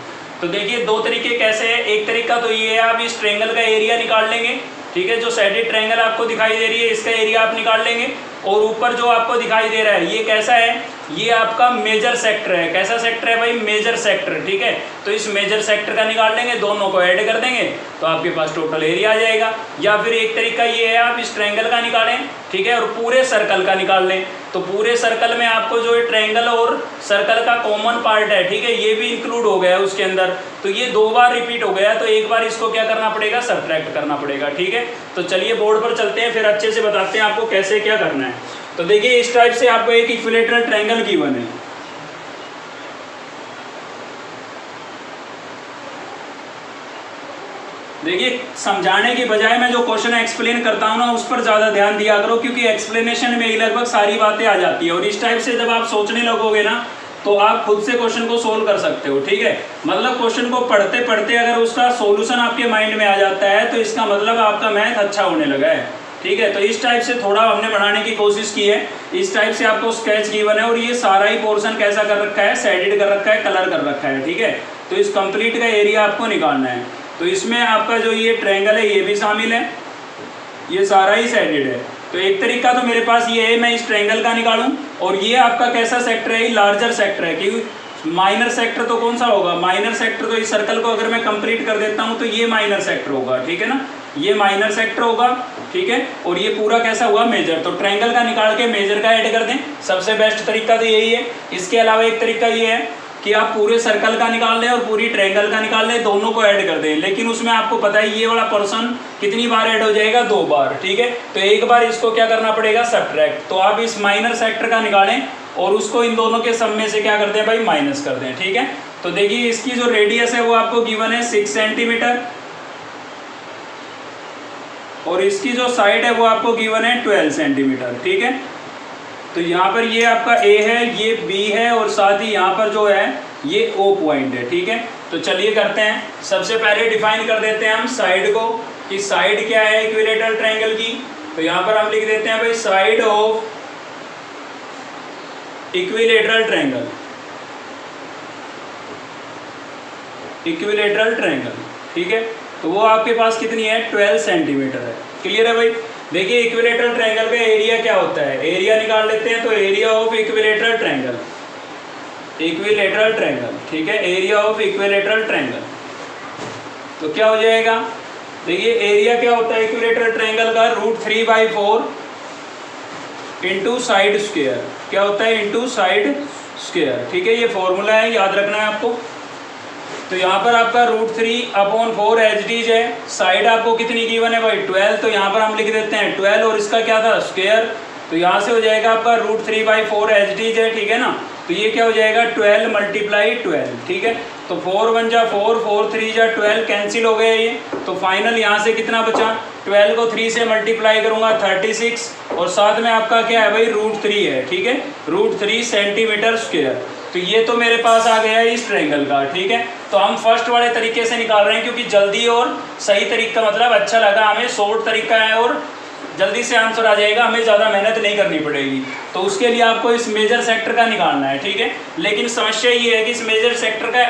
तो देखिए दो तरीके कैसे है। एक तरीका तो ये है, आप इस ट्रायंगल का एरिया निकाल लेंगे, ठीक है। जो शेडेड ट्रायंगल आपको दिखाई दे रही है इसका एरिया आप निकाल लेंगे। और ऊपर जो आपको दिखाई दे रहा है ये कैसा है, ये आपका मेजर सेक्टर है। कैसा सेक्टर है भाई, मेजर सेक्टर, ठीक है। तो इस मेजर सेक्टर का निकाल लेंगे, दोनों को ऐड कर देंगे तो आपके पास टोटल एरिया आ जाएगा। या फिर एक तरीका ये है, आप इस ट्रायंगल का निकालें, ठीक है, और पूरे सर्कल का निकाल लें। तो पूरे सर्कल में आपको जो ट्रायंगल और सर्कल का कॉमन पार्ट है, ठीक है, ये भी इंक्लूड हो गया उसके अंदर। तो ये दो बार रिपीट हो गया, तो एक बार इसको क्या करना पड़ेगा, सब्ट्रैक्ट करना पड़ेगा, ठीक है। तो चलिए बोर्ड पर चलते हैं, फिर अच्छे से बताते हैं आपको कैसे क्या करना है। तो देखिए इस टाइप से आपको एक इक्विलेटरल ट्रायंगल गिवन है। देखिए समझाने की बजाय मैं जो क्वेश्चन एक्सप्लेन करता हूँ ना उस पर ज़्यादा ध्यान दिया करो, क्योंकि एक्सप्लेनेशन में ही लगभग सारी बातें आ जाती है। और इस टाइप से जब आप सोचने लगोगे ना तो आप खुद से क्वेश्चन को सोल्व कर सकते हो, ठीक है। मतलब क्वेश्चन को पढ़ते पढ़ते अगर उसका सॉल्यूशन आपके माइंड में आ जाता है तो इसका मतलब आपका मैथ अच्छा होने लगा है, ठीक है। तो इस टाइप से थोड़ा हमने बढ़ाने की कोशिश की है। इस टाइप से आपको स्केच गिवन है और ये सारा ही पोर्शन कैसा कर रखा है, शेडेड कर रखा है, कलर कर रखा है, ठीक है। तो इस कंप्लीट का एरिया आपको निकालना है। तो इसमें आपका जो ये ट्रायंगल है ये भी शामिल है, ये सारा ही शेडेड है। तो एक तरीका तो मेरे पास ये है, मैं इस ट्रायंगल का निकालूं। और ये आपका कैसा सेक्टर है, लार्जर सेक्टर है, क्योंकि माइनर सेक्टर तो कौन सा होगा, माइनर सेक्टर तो इस सर्कल को अगर मैं कंप्लीट कर देता हूँ तो ये माइनर सेक्टर होगा, ठीक है ना, ये माइनर सेक्टर होगा, ठीक है। और ये पूरा कैसा हुआ, मेजर। तो ट्रायंगल का निकाल के मेजर का ऐड कर दें, सबसे बेस्ट तरीका तो यही है। इसके अलावा एक तरीका ये है कि आप पूरे सर्कल का निकाल लें और पूरी ट्रायंगल का निकाल लें, दोनों को ऐड कर दें। लेकिन उसमें आपको पता है ये वाला पोर्शन कितनी बार ऐड हो जाएगा, 2 बार, ठीक है। तो एक बार इसको क्या करना पड़ेगा, सब्ट्रैक्ट। तो आप इस माइनर सेक्टर का निकालें और उसको इन दोनों के सम में से क्या करते हैं भाई, माइनस कर दें, ठीक है। तो देखिए इसकी जो रेडियस है वो आपको गिवन है 6 सेंटीमीटर और इसकी जो साइड है वो आपको गिवन है 12 सेंटीमीटर, ठीक है। तो यहाँ पर ये आपका A है, ये B है और साथ ही यहाँ पर जो है ये O पॉइंट है, ठीक है। तो चलिए करते हैं, सबसे पहले डिफाइन कर देते हैं हम साइड को, कि साइड क्या है इक्विलेटरल ट्रायंगल की। तो यहाँ पर हम लिख देते हैं भाई side of equilateral triangle, equilateral triangle, ठीक है। तो वो आपके पास कितनी है, 12 सेंटीमीटर है। क्लियर है भाई। देखिए इक्विलेटरल ट्रायंगल का एरिया क्या होता है, एरिया निकाल लेते हैं। तो area of equilateral triangle, equilateral triangle, ठीक है, एरिया ऑफ इक्विलेटरल ट्रायंगल तो क्या हो जाएगा, देखिए एरिया क्या होता है इक्विलेटरल ट्रायंगल का, √3/4 इंटू साइड स्क्वायर, क्या होता है, इंटू साइड स्क्वायर, ठीक है। ये फॉर्मूला है, याद रखना है आपको। तो यहाँ पर आपका √3/4 एच डीज है, साइड आपको कितनी गिवन है भाई, 12। तो यहाँ पर हम लिख देते हैं 12 और इसका क्या था, स्क्वायर। तो यहाँ से हो जाएगा आपका √3/4 एच डीज है, ठीक है ना। तो ये क्या हो जाएगा, 12 × 12, ठीक है। तो 4 × 1 = 4, 4 × 3 = 12, कैंसिल हो गया ये। तो फाइनल यहाँ से कितना बचा, 12 को 3 से मल्टीप्लाई करूँगा 36 और साथ में आपका क्या है भाई, √3 है, ठीक है, √3 सेंटीमीटर स्क्वायर। तो ये तो मेरे पास आ गया है इस ट्रायंगल का, ठीक है। तो हम फर्स्ट वाले तरीके से निकाल रहे हैं क्योंकि जल्दी और सही तरीका मतलब अच्छा लगा हमें, शॉर्ट तरीका है और जल्दी से आंसर आ जाएगा, हमें ज़्यादा मेहनत नहीं करनी पड़ेगी। तो उसके लिए आपको इस मेजर सेक्टर का निकालना है, ठीक है। लेकिन समस्या ये है कि इस मेजर सेक्टर का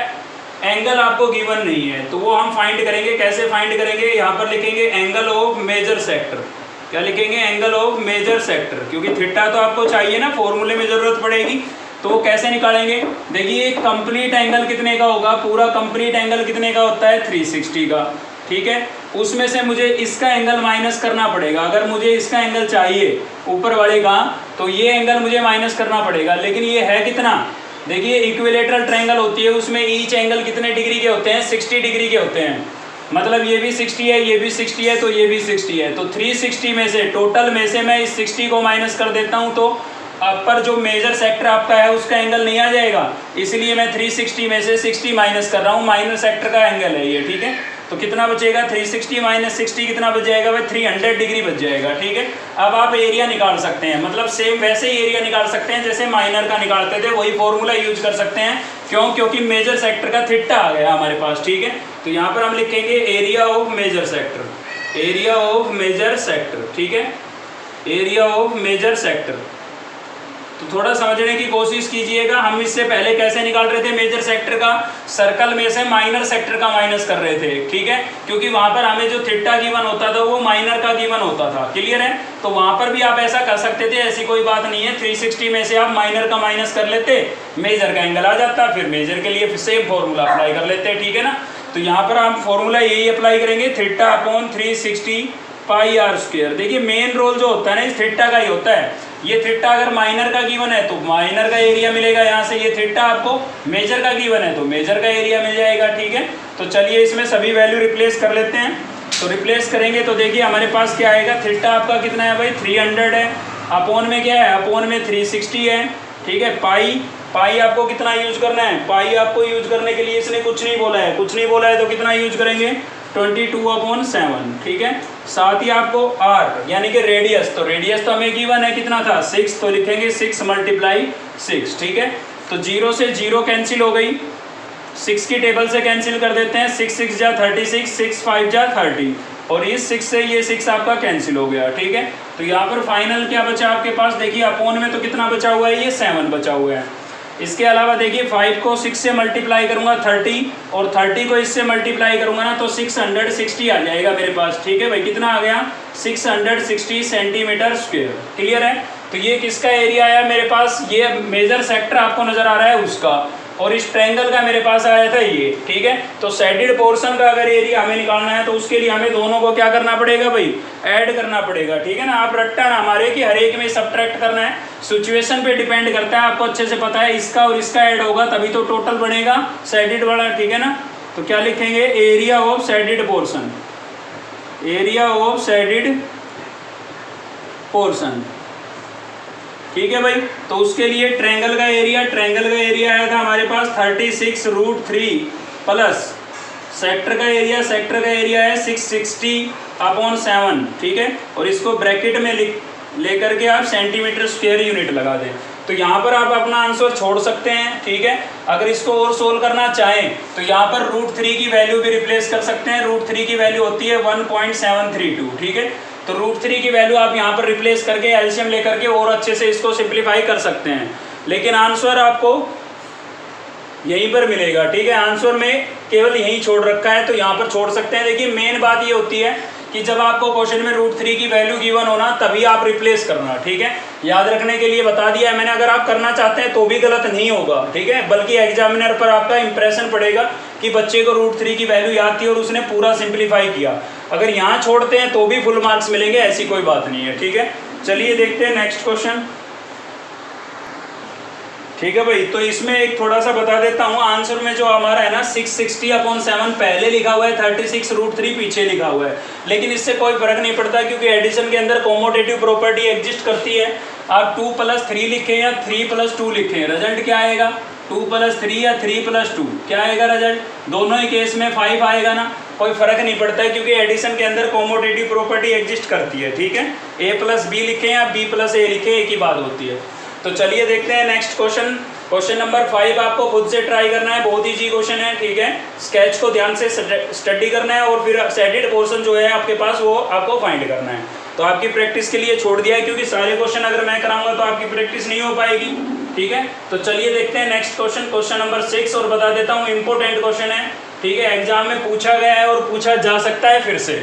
एंगल आपको गिवन नहीं है, तो वो हम फाइंड करेंगे। कैसे फाइंड करेंगे, यहाँ पर लिखेंगे एंगल ऑफ मेजर सेक्टर। क्या लिखेंगे, एंगल ऑफ मेजर सेक्टर, क्योंकि थीटा तो आपको चाहिए ना, फॉर्मूले में ज़रूरत पड़ेगी। तो कैसे निकालेंगे? देखिए कंप्लीट एंगल कितने का होगा, पूरा कंप्लीट एंगल कितने का होता है 360 का, ठीक है। उसमें से मुझे इसका एंगल माइनस करना पड़ेगा। अगर मुझे इसका एंगल चाहिए ऊपर वाले का तो ये एंगल मुझे माइनस करना पड़ेगा, लेकिन ये है कितना? देखिए इक्विलेटरल ट्रायंगल होती है, उसमें ईच एंगल कितने डिग्री के होते हैं? 60 डिग्री के होते हैं। मतलब ये भी 60 है, ये भी 60 है, तो ये भी 60 है। तो 360 में से टोटल में से मैं इस 60 को माइनस कर देता हूँ, तो अपर जो मेजर सेक्टर आपका है उसका एंगल नहीं आ जाएगा, इसलिए मैं 360 में से 60 माइनस कर रहा हूँ। माइनर सेक्टर का एंगल है ये, ठीक है। तो कितना बचेगा? 360 माइनस 60 कितना बच जाएगा भाई? 300 डिग्री बच जाएगा, ठीक है। अब आप एरिया निकाल सकते हैं, मतलब सेम वैसे ही एरिया निकाल सकते हैं जैसे माइनर का निकालते थे, वही फॉर्मूला यूज कर सकते हैं। क्यों? क्योंकि मेजर सेक्टर का थीटा आ गया हमारे पास, ठीक है। तो यहाँ पर हम लिखेंगे area of major sector, area of major sector, ठीक है, एरिया ऑफ मेजर सेक्टर। तो थोड़ा समझने की कोशिश कीजिएगा, हम इससे पहले कैसे निकाल रहे थे मेजर सेक्टर का? सर्कल में से माइनर सेक्टर का माइनस कर रहे थे, ठीक है, क्योंकि वहां पर हमें जो थीटा गिवन होता था वो माइनर का गिवन होता था, क्लियर है। तो वहां पर भी आप ऐसा कर सकते थे, ऐसी कोई बात नहीं है। 360 में से आप माइनर का माइनस कर लेते, मेजर का एंगल आ जाता, फिर मेजर के लिए सेम फॉर्मूला अप्लाई कर लेते, ठीक है ना। तो यहाँ पर हम फॉर्मूला यही अप्लाई करेंगे, theta upon 360 pi R square. देखिए मेन रोल जो होता है ना इस थीटा का ही होता है। ये थीटा अगर माइनर का गिवन है तो माइनर का एरिया मिलेगा यहाँ से, ये थीटा आपको मेजर का गिवन है तो मेजर का एरिया मिल जाएगा, ठीक है। तो चलिए इसमें सभी वैल्यू रिप्लेस कर लेते हैं। तो रिप्लेस करेंगे तो देखिए हमारे पास क्या आएगा, थीटा आपका कितना है भाई 300 है, अपॉन में क्या है, अपॉन में 360 है, ठीक है। पाई, पाई आपको कितना यूज करना है, पाई आपको यूज करने के लिए इसने कुछ नहीं बोला है, कुछ नहीं बोला है तो कितना यूज करेंगे 22/7, ठीक है। साथ ही आपको r यानी कि रेडियस, तो रेडियस तो हमें गिवन है कितना था 6, तो लिखेंगे 6 × 6, ठीक है। तो 0 से 0 कैंसिल हो गई, 6 की टेबल से कैंसिल कर देते हैं, 6 6 जा 36, 6 5 जा 30, और इस 6 से ये 6 आपका कैंसिल हो गया, ठीक है। तो यहाँ पर फाइनल क्या बचा आपके पास, देखिए अपॉन में तो कितना बचा हुआ है, ये 7 बचा हुआ है। इसके अलावा देखिए 5 को 6 से मल्टीप्लाई करूंगा 30, और 30 को इससे मल्टीप्लाई करूंगा ना तो 660 आ जाएगा मेरे पास, ठीक है भाई। कितना आ गया 660 सेंटीमीटर स्क्वायर, क्लियर है। तो ये किसका एरिया आया मेरे पास, ये मेजर सेक्टर आपको नजर आ रहा है उसका, और इस ट्रायंगल का मेरे पास आया था ये, ठीक है। तो शेडेड पोर्शन का अगर एरिया हमें निकालना है तो उसके लिए हमें दोनों को क्या करना पड़ेगा भाई, ऐड करना पड़ेगा, ठीक है ना। आप रट्टा ना मारे कि हर एक में सब्ट्रैक्ट करना है, सिचुएशन पे डिपेंड करता है, आपको अच्छे से पता है। इसका और इसका ऐड होगा तभी तो टोटल बनेगा शेडेड वाला, ठीक है ना। तो क्या लिखेंगे, area of shaded portion, area of shaded portion, ठीक है भाई। तो उसके लिए ट्रायंगल का एरिया, ट्रायंगल का एरिया आया था हमारे पास 36√3 प्लस सेक्टर का एरिया, सेक्टर का एरिया है 660/7, ठीक है। और इसको ब्रैकेट में लेकर के आप सेंटीमीटर स्क्वायर यूनिट लगा दें। तो यहाँ पर आप अपना आंसर छोड़ सकते हैं, ठीक है। अगर इसको और सोल्व करना चाहें तो यहाँ पर √3 की वैल्यू भी रिप्लेस कर सकते हैं। √3 की वैल्यू होती है 1.732, ठीक है। तो √3 की वैल्यू आप यहाँ पर रिप्लेस करके एलसीएम लेकर के और अच्छे से इसको सिंप्लीफाई कर सकते हैं, लेकिन आंसर आपको यहीं पर मिलेगा, ठीक है। आंसर में केवल यहीं छोड़ रखा है तो यहाँ पर छोड़ सकते हैं। देखिए मेन बात ये होती है कि जब आपको क्वेश्चन में √3 की वैल्यू गिवन होना तभी आप रिप्लेस करना, ठीक है। याद रखने के लिए बता दिया है मैंने, अगर आप करना चाहते हैं तो भी गलत नहीं होगा, ठीक है। बल्कि एग्जामिनर पर आपका इंप्रेशन पड़ेगा कि बच्चे को √3 की वैल्यू याद थी और उसने पूरा सिंप्लीफाई किया। अगर यहाँ छोड़ते हैं तो भी फुल मार्क्स मिलेंगे, ऐसी कोई बात नहीं है, ठीक है। चलिए देखते हैं नेक्स्ट क्वेश्चन, ठीक है भाई। तो इसमें एक थोड़ा सा बता देता हूँ, आंसर में जो हमारा है ना 660/7 पहले लिखा हुआ है, 36√3 पीछे लिखा हुआ है, लेकिन इससे कोई फर्क नहीं पड़ता क्योंकि एडिशन के अंदर कॉमोटेटिव प्रॉपर्टी एग्जिस्ट करती है। आप 2 + 3 लिखें या 3 + 2 लिखें, रिजल्ट क्या आएगा, 2 + 3 या 3 + 2 क्या आएगा रिजल्ट, दोनों ही केस में 5 आएगा ना, कोई फर्क नहीं पड़ता है क्योंकि एडिशन के अंदर कॉमोटेटिव प्रॉपर्टी एग्जिस्ट करती है, ठीक है। a + b लिखें या b + a लिखें, एक ही बात होती है। तो चलिए देखते हैं नेक्स्ट क्वेश्चन, क्वेश्चन नंबर 5 आपको खुद से ट्राई करना है, बहुत इजी क्वेश्चन है, ठीक है। स्केच को ध्यान से स्टडी करना है और फिर शेडेड पोर्शन जो है आपके पास वो आपको फाइंड करना है। तो आपकी प्रैक्टिस के लिए छोड़ दिया है क्योंकि सारे क्वेश्चन अगर मैं कराऊंगा तो आपकी प्रैक्टिस नहीं हो पाएगी, ठीक है। तो चलिए देखते हैं नेक्स्ट क्वेश्चन, क्वेश्चन नंबर 6, और बता देता हूँ इंपॉर्टेंट क्वेश्चन है, ठीक है। एग्जाम में पूछा गया है और पूछा जा सकता है फिर से।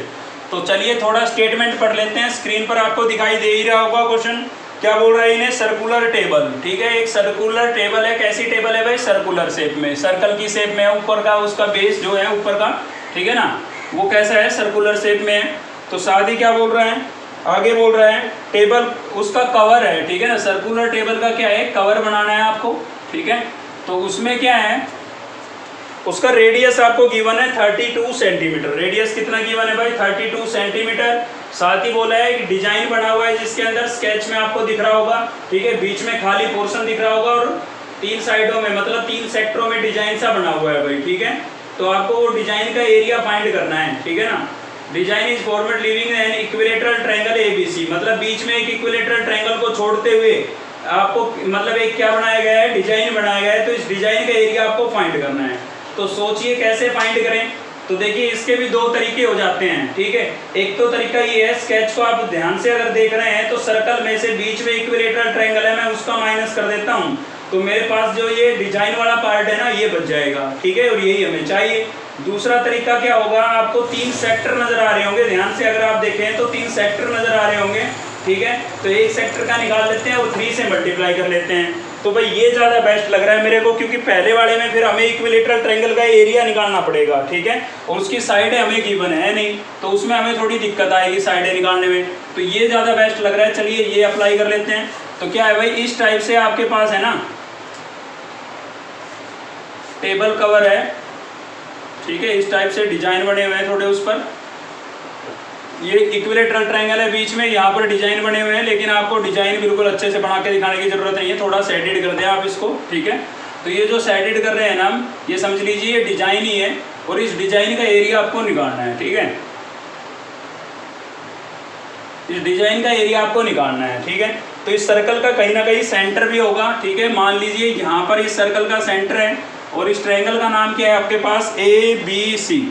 तो चलिए थोड़ा स्टेटमेंट पढ़ लेते हैं, स्क्रीन पर आपको दिखाई दे ही रहा होगा क्वेश्चन, क्या बोल रहा है इन्हें, सर्कुलर टेबल। ठीक है, एक सर्कुलर टेबल है। कैसी टेबल है भाई, सर्कुलर शेप में, सर्कल की शेप में है, ऊपर का उसका बेस जो है ऊपर का, ठीक है ना, वो कैसा है, सर्कुलर शेप में है। तो साथ ही क्या बोल रहे हैं, आगे बोल रहे हैं टेबल उसका कवर है, ठीक है ना, सर्कुलर टेबल का क्या है, कवर बनाना है आपको, ठीक है। तो उसमें क्या है, उसका रेडियस आपको गिवन है 32 सेंटीमीटर। रेडियस कितना गिवन है भाई, 32 सेंटीमीटर। साथ ही बोला है कि डिजाइन बना हुआ है जिसके अंदर स्केच में आपको दिख रहा होगा, ठीक है, बीच में खाली पोर्शन दिख रहा होगा और 3 साइडों में मतलब 3 सेक्टरों में डिजाइन सा बना हुआ है भाई, ठीक है। तो आपको वो डिजाइन का एरिया फाइंड करना है, ठीक है ना। Design is format living an equilateral triangle ABC, मतलब बीच में एक इक्विलेटरल ट्रायंगल को छोड़ते हुए आपको मतलब एक क्या बनाया गया है, डिजाइन बनाया गया है। तो इस डिजाइन का एरिया आपको फाइंड करना है। तो सोचिए कैसे फाइंड करें। तो देखिए इसके भी 2 तरीके हो जाते हैं, ठीक है। एक तो तरीका ये है, स्केच को आप ध्यान से अगर देख रहे हैं तो सर्कल में से बीच में इक्विलेटरल ट्रायंगल है, मैं उसका माइनस कर देता हूँ, तो मेरे पास जो ये डिजाइन वाला पार्ट है ना ये बच जाएगा, ठीक है, और यही हमें चाहिए। दूसरा तरीका क्या होगा, आपको 3 सेक्टर नजर आ रहे होंगे, ध्यान से अगर आप देखें तो 3 सेक्टर नजर आ रहे होंगे, ठीक है। तो एक सेक्टर का निकाल लेते हैं और 3 से मल्टीप्लाई कर लेते हैं। तो भाई ये ज़्यादा बेस्ट लग रहा है मेरे को, क्योंकि पहले वाले में फिर हमें इक्विलेटरल ट्रायंगल का एरिया निकालना पड़ेगा, ठीक है, और उसकी साइडें हमें गिवन है नहीं, तो उसमें हमें थोड़ी दिक्कत आएगी साइडें निकालने में। तो ये ज़्यादा बेस्ट लग रहा है, चलिए ये अप्लाई कर लेते हैं। तो क्या है भाई, इस टाइप से आपके पास है ना टेबल कवर है, ठीक है, इस टाइप से डिजाइन बने हुए हैं थोड़े उस पर, ये इक्विलेटरल ट्रायंगल है बीच में, यहाँ पर डिजाइन बने हुए हैं, लेकिन आपको डिजाइन बिल्कुल अच्छे से बना के दिखाने की जरूरत नहीं है, थोड़ा शेडेड कर दें आप इसको, ठीक है। तो ये जो शेडेड कर रहे हैं ना हम, ये समझ लीजिए ये डिजाइन ही है और इस डिजाइन का एरिया आपको निकालना है, ठीक है, इस डिजाइन का एरिया आपको निकालना है, ठीक है। तो इस सर्कल का कहीं ना कहीं सेंटर भी होगा, ठीक है, मान लीजिए यहाँ पर इस सर्कल का सेंटर है और इस ट्रायंगल का नाम क्या है आपके पास, ABC।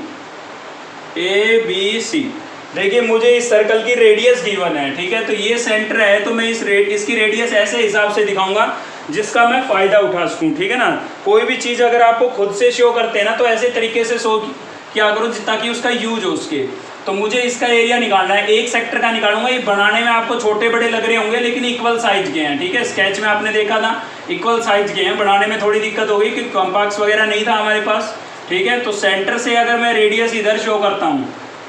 देखिए मुझे इस सर्कल की रेडियस गिवन है, ठीक है, तो ये सेंटर है, तो मैं इसकी रेडियस ऐसे हिसाब से दिखाऊंगा जिसका मैं फ़ायदा उठा सकूं, ठीक है ना। कोई भी चीज़ अगर आपको खुद से शो करते हैं ना तो ऐसे तरीके से शो क्या करो ताकि उसका यूज हो उसके। तो मुझे इसका एरिया निकालना है, एक सेक्टर का निकालूंगा। ये बनाने में आपको छोटे बड़े लग रहे होंगे लेकिन इक्वल साइज के हैं, ठीक है, स्केच में आपने देखा था इक्वल साइज के हैं, बनाने में थोड़ी दिक्कत होगी क्योंकि कॉम्पास वगैरह नहीं था हमारे पास, ठीक है। तो सेंटर से अगर मैं रेडियस इधर शो करता हूँ,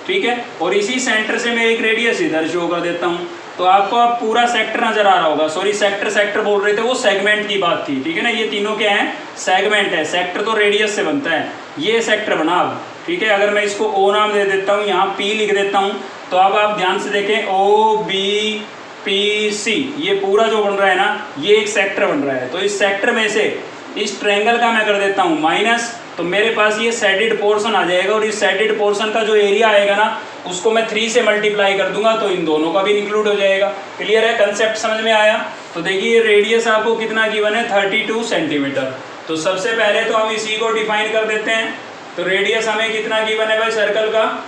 ठीक है, और इसी सेंटर से मैं एक रेडियस इधर शो कर देता हूँ, तो आपको अब पूरा सेक्टर नजर आ रहा होगा। सॉरी सेक्टर बोल रहे थे, वो सेगमेंट की बात थी, ठीक है ना। ये तीनों क्या हैं, सेगमेंट है, सेक्टर तो रेडियस से बनता है, ये सेक्टर बना अब, ठीक है। अगर मैं इसको O नाम दे देता हूँ, यहाँ P लिख देता हूँ, तो अब आप ध्यान से देखें OBPC, ये पूरा जो बन रहा है ना ये एक सेक्टर बन रहा है। तो इस सेक्टर में से इस ट्रायंगल का मैं कर देता हूँ माइनस, तो मेरे पास ये शेडेड पोर्शन आ जाएगा और इस शेडेड पोर्शन का जो एरिया आएगा ना उसको मैं 3 से मल्टीप्लाई कर दूंगा, तो इन दोनों का भी इंक्लूड हो जाएगा। क्लियर है, कंसेप्ट समझ में आया। तो देखिए रेडियस आपको कितना गिवन है, 32 सेंटीमीटर। तो सबसे पहले तो हम इसी को डिफाइन कर देते हैं। तो रेडियस हमें कितना गिवन है भाई सर्कल का,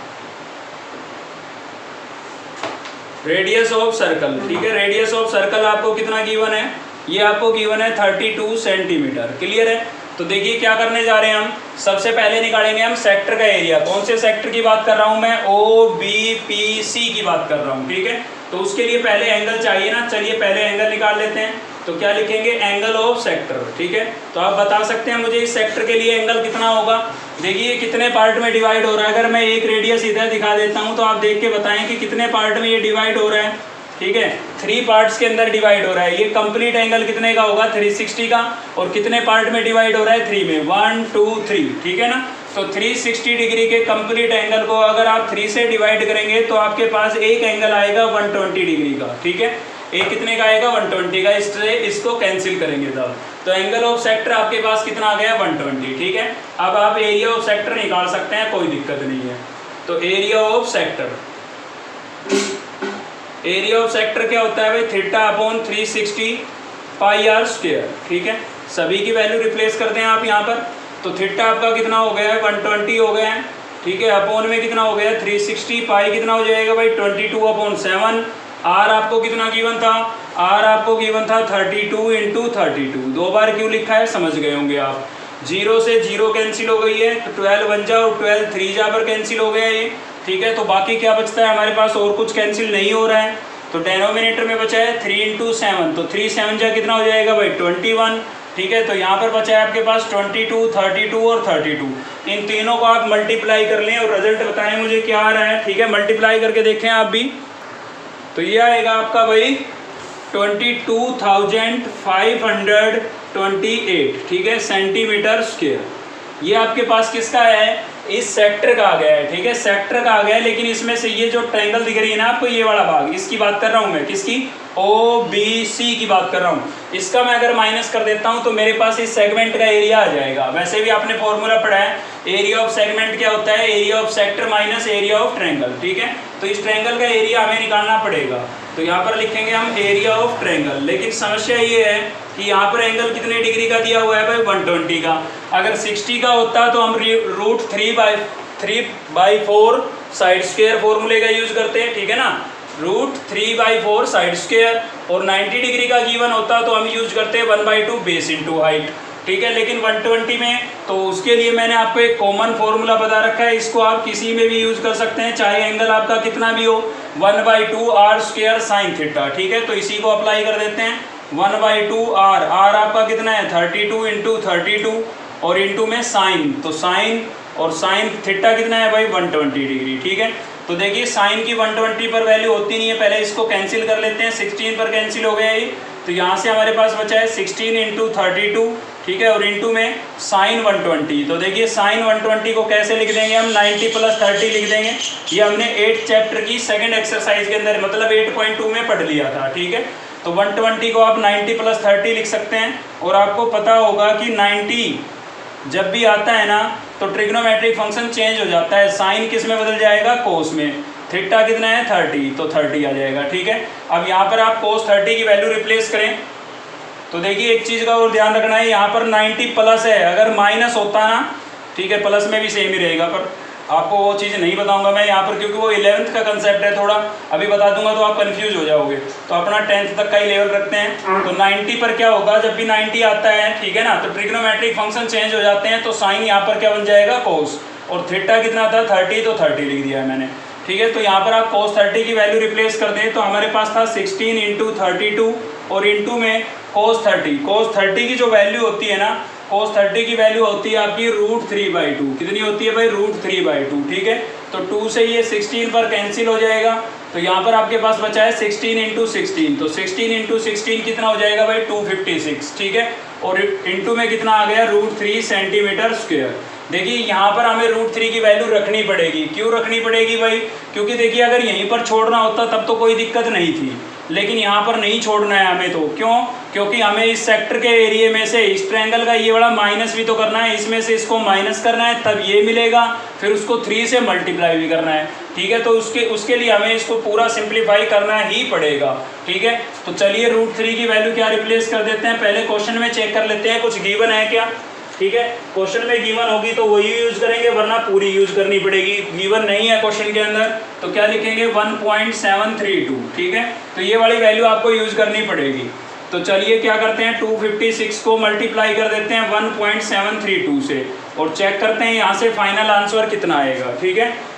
रेडियस ऑफ सर्कल, ठीक है, रेडियस ऑफ सर्कल आपको कितना गिवन है, ये आपको गिवन है 32 सेंटीमीटर। क्लियर है। तो देखिए क्या करने जा रहे हैं हम, सबसे पहले निकालेंगे हम सेक्टर का एरिया। कौन से सेक्टर की बात कर रहा हूं मैं, OBPC की बात कर रहा हूं, ठीक है। तो उसके लिए पहले एंगल चाहिए ना, चलिए पहले एंगल निकाल लेते हैं। तो क्या लिखेंगे, एंगल ऑफ सेक्टर, ठीक है। तो आप बता सकते हैं मुझे इस सेक्टर के लिए एंगल कितना होगा। देखिए कितने पार्ट में डिवाइड हो रहा है, अगर मैं एक रेडियस इधर दिखा देता हूँ तो आप देख के बताएं कि कितने पार्ट में ये डिवाइड हो रहा है, ठीक है, 3 पार्ट्स के अंदर डिवाइड हो रहा है। ये कंप्लीट एंगल कितने का होगा, 360 का, और कितने पार्ट में डिवाइड हो रहा है, 3 में, 1 2 3, ठीक है ना। तो 360 डिग्री के कंप्लीट एंगल को अगर आप 3 से डिवाइड करेंगे तो आपके पास एक एंगल आएगा 120 डिग्री का, ठीक है। एक कितने का आएगा, 120 का, इससे इसको कैंसिल करेंगे तब। तो एंगल ऑफ सेक्टर आपके पास कितना आ गया, 120, ठीक है। अब आप एरिया ऑफ सेक्टर निकाल सकते हैं, कोई दिक्कत नहीं है। तो area of sector, area of sector क्या होता है भाई, θ/360 πr², ठीक है। सभी की वैल्यू रिप्लेस कर दें आप यहाँ पर। तो थीटा आपका कितना हो गया है, 120 हो गया है, ठीक है। अपॉन में कितना हो गया है, 360, पाई कितना हो जाएगा भाई, 22/7। आर आपको कितना गिवन था, आर आपको गिवन था 32 × 32। 2 बार क्यों लिखा है समझ गए होंगे आप। 0 से 0 कैंसिल हो गई है, तो 12 1 जा और 12 3 जा पर कैंसिल हो गया ये, ठीक है। तो बाकी क्या बचता है हमारे पास, और कुछ कैंसिल नहीं हो रहा है। तो डेनोमिनेटर में बचा है 3 इंटू 7, तो 3 7 जा कितना हो जाएगा भाई 21, ठीक है। तो यहाँ पर बचा है आपके पास 22, 32 और 32। इन तीनों को आप मल्टीप्लाई कर लें और रिजल्ट बताएं मुझे क्या आ रहा है, ठीक है। मल्टीप्लाई करके देखें आप भी, तो ये आएगा आपका भाई 22,528, ठीक है, सेंटीमीटर स्क्वायर। ये आपके पास किसका है, इस सेक्टर का आ गया है, ठीक है, सेक्टर का आ गया है। लेकिन इसमें से ये जो ट्रायंगल दिख रही है ना आपको, ये वाला भाग, इसकी बात कर रहा हूँ मैं, किसकी, OBC की बात कर रहा हूँ। इसका मैं अगर माइनस कर देता हूँ तो मेरे पास इस सेगमेंट का एरिया आ जाएगा। वैसे भी आपने फॉर्मूला पढ़ा है, एरिया ऑफ सेगमेंट क्या होता है, area of sector minus area of triangle, ठीक है। तो इस ट्रायंगल का एरिया हमें निकालना पड़ेगा, तो यहाँ पर लिखेंगे हम एरिया ऑफ ट्रायंगल। लेकिन समस्या ये है कि यहाँ पर एंगल कितने डिग्री का दिया हुआ है भाई, 120 का। अगर 60 का होता तो हम √3/4 साइड स्क्वायर फॉर्मूले का यूज करते हैं, ठीक है ना, √3/4 साइड स्क्वायर। और 90 डिग्री का गिवन होता तो हम यूज करते हैं 1/2 बेस इंटू हाइट, ठीक है। लेकिन 120 में, तो उसके लिए मैंने आपको एक कॉमन फॉर्मूला बता रखा है, इसको आप किसी में भी यूज कर सकते हैं, चाहे एंगल आपका कितना भी हो, 1/2 r स्क्वायर साइन थीटा, ठीक है। तो इसी को अप्लाई कर देते हैं, 1/2 r, r आपका कितना है 32 इंटू 32 और इंटू में साइन, तो साइन और साइन थीटा कितना है भाई 120 डिग्री, ठीक है। तो देखिए साइन की 120 पर वैल्यू होती नहीं है, पहले इसको कैंसिल कर लेते हैं, 16 पर कैंसिल हो गया ये। तो यहाँ से हमारे पास बचा है 16 इंटू 32, ठीक है, और इंटू में साइन 120। तो देखिए साइन 120 को कैसे लिख देंगे हम, 90 + 30 लिख देंगे। ये हमने 8 चैप्टर की सेकंड एक्सरसाइज के अंदर, मतलब 8.2 में पढ़ लिया था, ठीक है। तो 120 को आप 90 + 30 लिख सकते हैं। और आपको पता होगा कि 90 जब भी आता है ना तो ट्रिग्नोमेट्रिक फंक्शन चेंज हो जाता है, साइन किस में बदल जाएगा, कोस में। थीटा कितना है 30, तो 30 आ जाएगा, ठीक है। अब यहाँ पर आप कोस 30 की वैल्यू रिप्लेस करें, तो देखिए एक चीज़ का और ध्यान रखना है, यहाँ पर 90 प्लस है, अगर माइनस होता ना, ठीक है, प्लस में भी सेम ही रहेगा, पर आपको वो चीज़ नहीं बताऊंगा मैं यहाँ पर, क्योंकि वो 11th का कंसेप्ट है, थोड़ा अभी बता दूंगा तो आप कंफ्यूज हो जाओगे। तो अपना 10th तक का ही लेवल रखते हैं। तो 90 पर क्या होगा, जब भी 90 आता है, ठीक है ना, तो ट्रिग्नोमेट्रिक फंक्शन चेंज हो जाते हैं, तो साइन यहाँ पर क्या बन जाएगा, कोस। और थीटा कितना था 30, तो 30 लिख दिया है मैंने, ठीक है। तो यहाँ पर आप कोस 30 की वैल्यू रिप्लेस कर दें, तो हमारे पास था 16 इंटू 32 और इंटू में कोस 30। कोस 30 की जो वैल्यू होती है ना, कोस 30 की वैल्यू होती है आपकी √3/2। कितनी होती है भाई, √3/2, ठीक है। तो 2 से ये 16 पर कैंसिल हो जाएगा, तो यहाँ पर आपके पास बचा है 16 इंटू 16, तो 16 इंटू 16 कितना हो जाएगा भाई 256, ठीक है। और इंटू में कितना आ गया, √3 सेंटीमीटर स्क्वायर। देखिए यहाँ पर हमें √3 की वैल्यू रखनी पड़ेगी। क्यों रखनी पड़ेगी भाई, क्योंकि देखिए अगर यहीं पर छोड़ना होता तब तो कोई दिक्कत नहीं थी, लेकिन यहाँ पर नहीं छोड़ना है हमें। तो क्यों, क्योंकि हमें इस सेक्टर के एरिया में से इस ट्रायंगल का ये वाला माइनस भी तो करना है, इसमें से इसको माइनस करना है, तब ये मिलेगा, फिर उसको 3 से मल्टीप्लाई भी करना है, ठीक है। तो उसके लिए हमें इसको पूरा सिंप्लीफाई करना ही पड़ेगा, ठीक है। तो चलिए √3 की वैल्यू क्या रिप्लेस कर देते हैं, पहले क्वेश्चन में चेक कर लेते हैं कुछ गिवन है क्या, ठीक है। क्वेश्चन में गिवन होगी तो वही यूज करेंगे, वरना पूरी यूज करनी पड़ेगी। गिवन नहीं है क्वेश्चन के अंदर तो क्या लिखेंगे 1.732, ठीक है। तो ये वाली वैल्यू आपको यूज करनी पड़ेगी। तो चलिए क्या करते हैं, 256 को मल्टीप्लाई कर देते हैं 1.732 से और चेक करते हैं यहाँ से फाइनल आंसर कितना आएगा, ठीक है।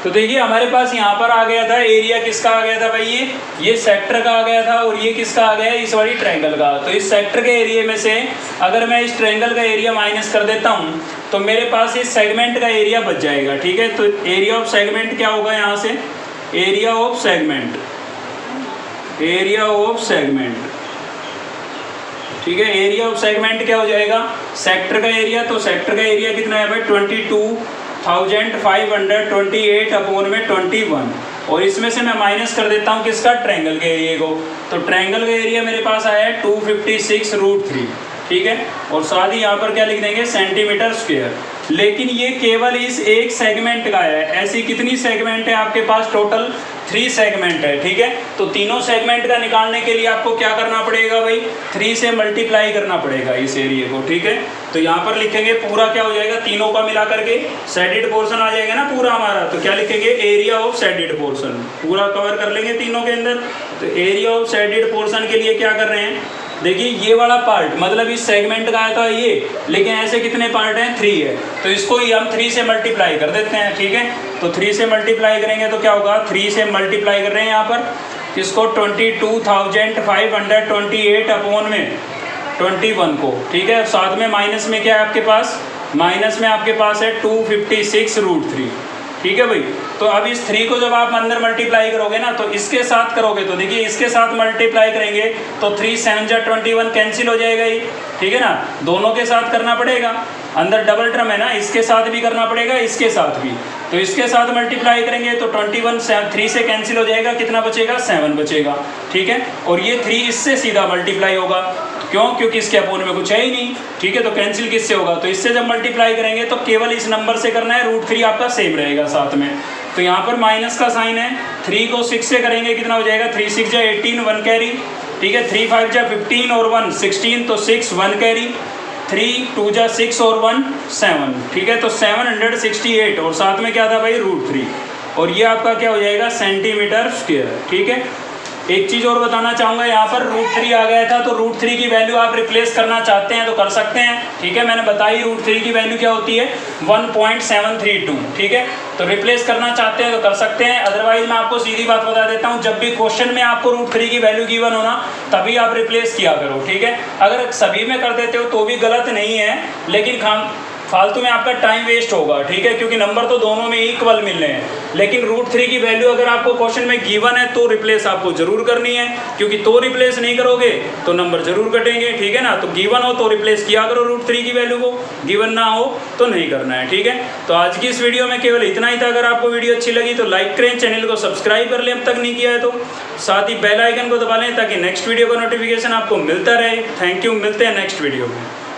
तो देखिए हमारे पास यहाँ पर आ गया था एरिया, किसका आ गया था भाई, ये सेक्टर का आ गया था, और ये किसका आ गया है, इस वाली ट्रायंगल का। तो इस सेक्टर के एरिया में से अगर मैं इस ट्रायंगल का एरिया माइनस कर देता हूँ तो मेरे पास इस सेगमेंट का एरिया बच जाएगा, ठीक है। तो एरिया ऑफ सेगमेंट क्या होगा यहाँ से, area of segment, area of segment, ठीक है। एरिया ऑफ सेगमेंट क्या हो जाएगा, सेक्टर का एरिया, तो सेक्टर का एरिया कितना है भाई 22,528/21, और इसमें से मैं माइनस कर देता हूँ किसका, ट्रायंगल के एरिया को। तो ट्रायंगल का एरिया मेरे पास आया है 256√3, ठीक है। और साथ ही यहाँ पर क्या लिख देंगे, सेंटीमीटर स्क्वायर। लेकिन ये केवल इस एक सेगमेंट का है, ऐसी कितनी सेगमेंट है आपके पास, टोटल 3 सेगमेंट है, ठीक है। तो तीनों सेगमेंट का निकालने के लिए आपको क्या करना पड़ेगा भाई, 3 से मल्टीप्लाई करना पड़ेगा इस एरिया को, ठीक है। तो यहाँ पर लिखेंगे पूरा क्या हो जाएगा, तीनों का मिला करके शेडेड पोर्शन आ जाएगा ना पूरा हमारा। तो क्या लिखेंगे, एरिया ऑफ शेडेड पोर्शन, पूरा कवर कर लेंगे तीनों के अंदर। तो एरिया ऑफ शेडेड पोर्शन के लिए क्या कर रहे हैं, देखिए ये वाला पार्ट मतलब इस सेगमेंट का आया था ये, लेकिन ऐसे कितने पार्ट हैं, 3 है, तो इसको ही हम 3 से मल्टीप्लाई कर देते हैं, ठीक है। तो 3 से मल्टीप्लाई करेंगे तो क्या होगा, 3 से मल्टीप्लाई कर रहे हैं यहाँ पर किसको, 22,528 अपॉन में 21 को, ठीक है। साथ में माइनस में क्या है आपके पास, माइनस में आपके पास है 256√3, ठीक है भाई। तो अब इस 3 को जब आप अंदर मल्टीप्लाई करोगे ना तो इसके साथ करोगे तो देखिए इसके साथ मल्टीप्लाई करेंगे तो 3 7 जा 21 कैंसिल हो जाएगा ये, ठीक है ना। दोनों के साथ करना पड़ेगा, अंदर डबल टर्म है ना, इसके साथ भी करना पड़ेगा, इसके साथ भी। तो इसके साथ मल्टीप्लाई करेंगे तो 21 3 से कैंसिल हो जाएगा, कितना बचेगा, 7 बचेगा, ठीक है। और ये 3 इससे सीधा मल्टीप्लाई होगा, क्यों, क्योंकि इसके अपोन में कुछ है ही नहीं, ठीक है। तो कैंसिल किससे होगा, तो इससे जब मल्टीप्लाई करेंगे तो केवल इस नंबर से करना है, √3 आपका सेम रहेगा साथ में। तो यहाँ पर माइनस का साइन है, 3 को 6 से करेंगे कितना हो जाएगा, 3 6 जा 18 1 कैरी, ठीक है। 3 5 जा 15 और 1 16 तो 6 1 कैरी, 3 2 जा 6 और 1 7, ठीक है। तो 768 और साथ में क्या था भाई, √3, और ये आपका क्या हो जाएगा, सेंटीमीटर स्क्वायर, ठीक है। एक चीज़ और बताना चाहूँगा, यहाँ पर √3 आ गया था तो √3 की वैल्यू आप रिप्लेस करना चाहते हैं तो कर सकते हैं, ठीक है। मैंने बताई √3 की वैल्यू क्या होती है, 1.732, ठीक है। तो रिप्लेस करना चाहते हैं तो कर सकते हैं, अदरवाइज मैं आपको सीधी बात बता देता हूँ, जब भी क्वेश्चन में आपको √3 की वैल्यू गिवन होना तभी आप रिप्लेस किया करो, ठीक है। अगर सभी में कर देते हो तो भी गलत नहीं है, लेकिन फालतू में आपका टाइम वेस्ट होगा, ठीक है, क्योंकि नंबर तो दोनों में इक्वल मिल रहे हैं। लेकिन √3 की वैल्यू अगर आपको क्वेश्चन में गिवन है तो रिप्लेस आपको जरूर करनी है, क्योंकि तो रिप्लेस नहीं करोगे तो नंबर जरूर कटेंगे, ठीक है ना। तो गिवन हो तो रिप्लेस किया करो √3 की वैल्यू को, गिवन ना हो तो नहीं करना है, ठीक है। तो आज की इस वीडियो में केवल इतना ही था। अगर आपको वीडियो अच्छी लगी तो लाइक करें, चैनल को सब्सक्राइब कर लें अब तक नहीं किया है तो, साथ ही बेल आइकन को दबा लें ताकि नेक्स्ट वीडियो का नोटिफिकेशन आपको मिलता रहे। थैंक यू, मिलते हैं नेक्स्ट वीडियो में।